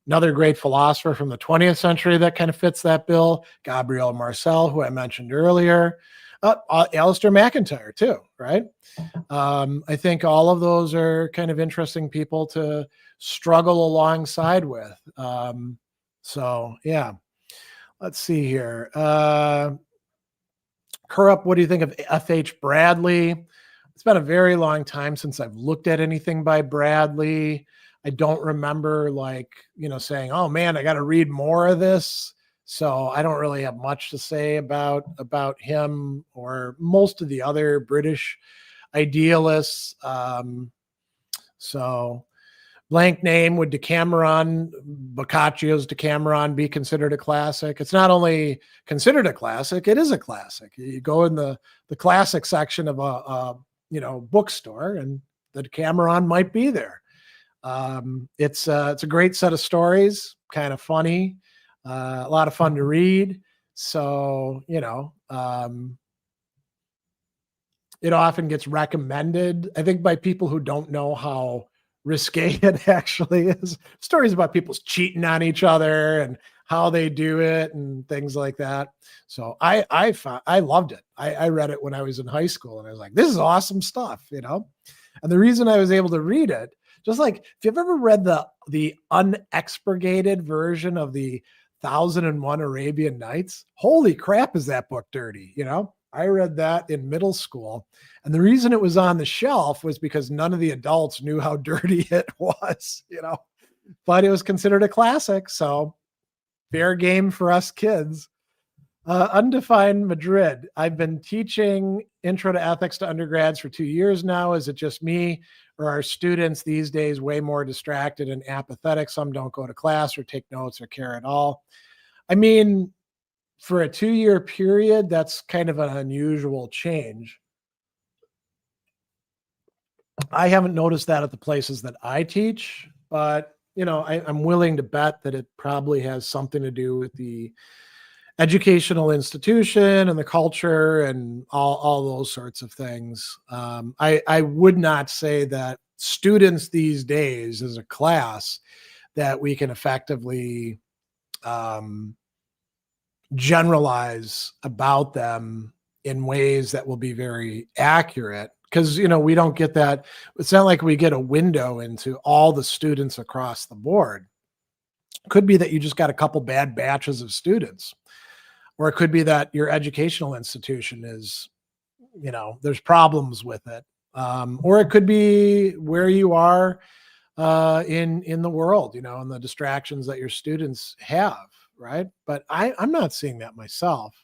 Speaker 1: Another great philosopher from the 20th century that kind of fits that bill, Gabriel Marcel, who I mentioned earlier, Alistair McIntyre too, right? I think all of those are kind of interesting people to struggle alongside with. So yeah, let's see here. Curup, what do you think of F.H. Bradley? It's been a very long time since I've looked at anything by Bradley. I don't remember saying, oh man, I got to read more of this. So I don't really have much to say about him or most of the other British idealists. So blank name, would Boccaccio's Decameron be considered a classic? It's not only considered a classic, it is a classic. You go in the classic section of a bookstore and the Decameron might be there. It's a great set of stories, kind of funny, a lot of fun to read. So, it often gets recommended, I think, by people who don't know how risque it actually is. Stories about people cheating on each other and how they do it and things like that. So I loved it. I read it when I was in high school and I was like, this is awesome stuff, And the reason I was able to read it, just like if you've ever read the unexpurgated version of the 1001 Arabian Nights, holy crap, is that book dirty, I read that in middle school. And the reason it was on the shelf was because none of the adults knew how dirty it was, but it was considered a classic. So fair game for us kids. Undefined Madrid. I've been teaching Intro to Ethics to undergrads for 2 years now. Is it just me or are students these days way more distracted and apathetic? Some don't go to class or take notes or care at all. I mean, for a 2-year period, that's kind of an unusual change. I haven't noticed that at the places that I teach, but I'm willing to bet that it probably has something to do with the educational institution and the culture and all those sorts of things. I would not say that students these days as a class that we can effectively generalize about them in ways that will be very accurate because we don't get that. It's not like we get a window into all the students across the board. Could be that you just got a couple bad batches of students, or it could be that your educational institution is, there's problems with it. Or it could be where you are in the world, and the distractions that your students have, right? But I'm not seeing that myself.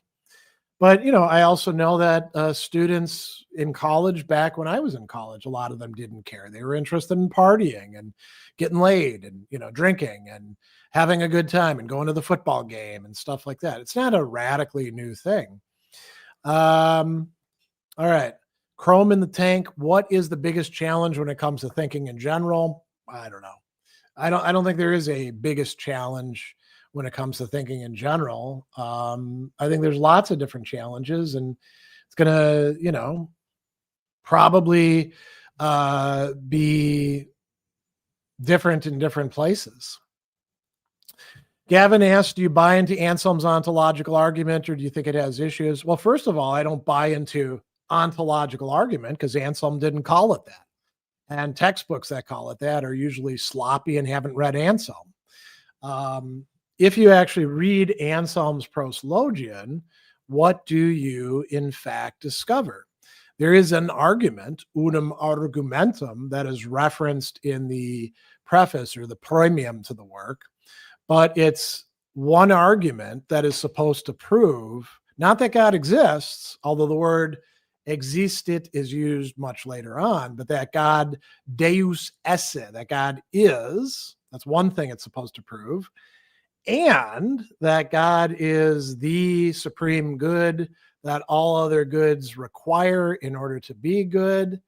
Speaker 1: But I also know that students in college, back when I was in college, a lot of them didn't care. They were interested in partying and getting laid and drinking and having a good time and going to the football game and stuff like that. It's not a radically new thing. Um, all right. Chrome in the tank. What is the biggest challenge when it comes to thinking in general? I don't know. I don't think there is a biggest challenge when it comes to thinking in general. I think there's lots of different challenges, and it's gonna, probably be different in different places. Gavin asked, do you buy into Anselm's ontological argument, or do you think it has issues? Well, first of all, I don't buy into ontological argument because Anselm didn't call it that. And textbooks that call it that are usually sloppy and haven't read Anselm. If you actually read Anselm's Proslogion, what do you in fact discover? There is an argument, unum argumentum, that is referenced in the preface or the premium to the work, but it's one argument that is supposed to prove not that God exists, although the word existit is used much later on, but that God Deus esse, that God is, that's one thing it's supposed to prove, and that God is the supreme good that all other goods require in order to be good,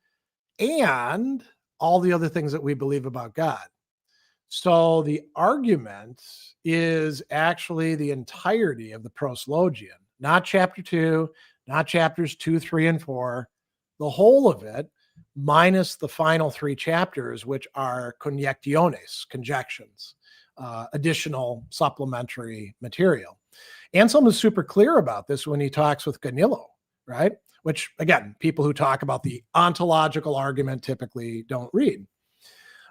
Speaker 1: and all the other things that we believe about God. So the argument is actually the entirety of the Proslogion, not chapter 2, not chapters 2, 3, and 4, the whole of it, minus the final 3 chapters, which are conjectiones, conjections, additional supplementary material. Anselm is super clear about this when he talks with Ganillo, right? Which, again, people who talk about the ontological argument typically don't read.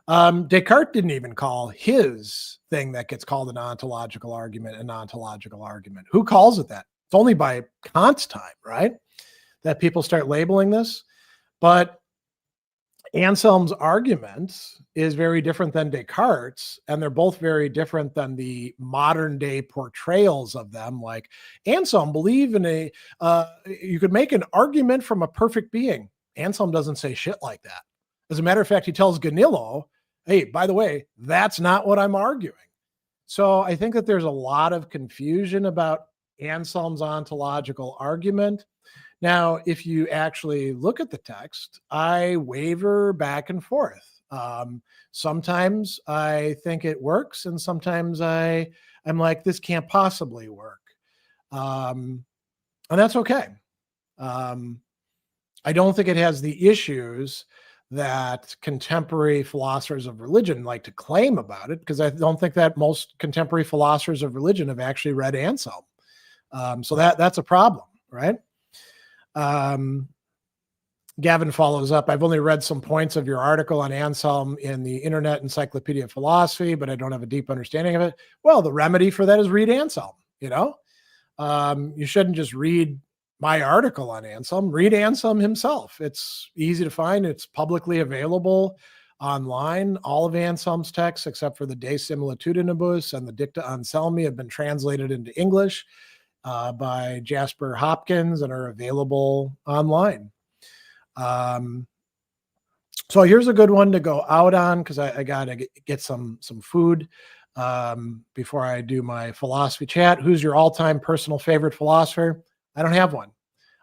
Speaker 1: Descartes didn't even call his thing that gets called an ontological argument an ontological argument. Who calls it that? It's only by Kant's time, right, that people start labeling this. But Anselm's argument is very different than Descartes', and they're both very different than the modern day portrayals of them. Like, Anselm believe in you could make an argument from a perfect being. Anselm doesn't say shit like that. As a matter of fact, he tells Ganillo, hey, by the way, that's not what I'm arguing. So I think that there's a lot of confusion about Anselm's ontological argument. Now, if you actually look at the text, I waver back and forth. Sometimes I think it works, and sometimes I'm like, this can't possibly work. And that's okay. I don't think it has the issues that contemporary philosophers of religion like to claim about it, because I don't think that most contemporary philosophers of religion have actually read Anselm. So that's a problem, right? Gavin follows up. I've only read some points of your article on Anselm in the Internet Encyclopedia of Philosophy, but I don't have a deep understanding of it. Well, the remedy for that is read Anselm. You shouldn't just read my article on Anselm. Read Anselm himself. It's easy to find. It's publicly available online. All of Anselm's texts, except for the De Similitudinibus and the Dicta Anselmi, have been translated into English by Jasper Hopkins and are available online. So here's a good one to go out on, because I got to get some food before I do my philosophy chat. Who's your all-time personal favorite philosopher? I don't have one.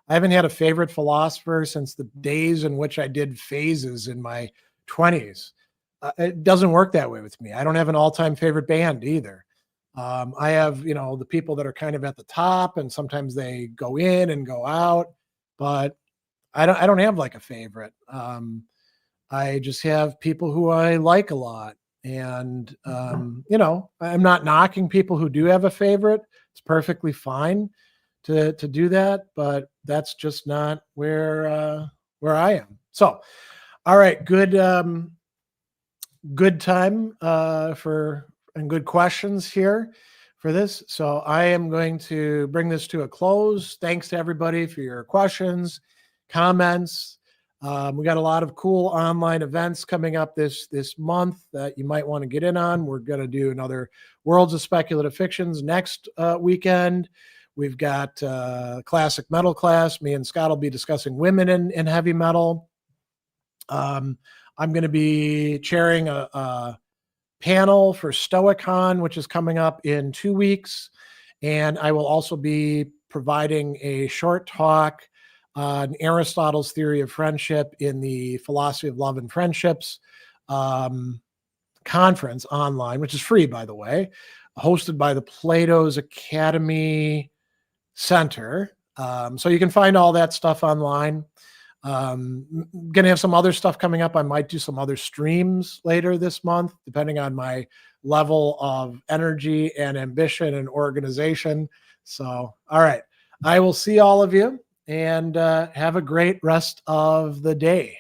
Speaker 1: I haven't had a favorite philosopher since the days in which I did phases in my 20s. It doesn't work that way with me. I don't have an all-time favorite band either. I have, the people that are kind of at the top, and sometimes they go in and go out, but I don't have like a favorite. I just have people who I like a lot. And, I'm not knocking people who do have a favorite. It's perfectly fine to do that, but that's just not where I am. So, all right, good time for and good questions here for this. So I am going to bring this to a close. Thanks to everybody for your questions, comments. We got a lot of cool online events coming up this month that you might want to get in on. We're going to do another Worlds of Speculative Fictions next weekend. We've got classic metal class. Me and Scott will be discussing women in heavy metal. I'm going to be chairing a panel for Stoicon, which is coming up in 2 weeks. And I will also be providing a short talk on Aristotle's theory of friendship in the Philosophy of Love and Friendships conference online, which is free, by the way, hosted by the Plato's Academy Center. So you can find all that stuff online. Gonna have some other stuff coming up. I might do some other streams later this month, depending on my level of energy and ambition and organization. So, all right. I will see all of you and have a great rest of the day.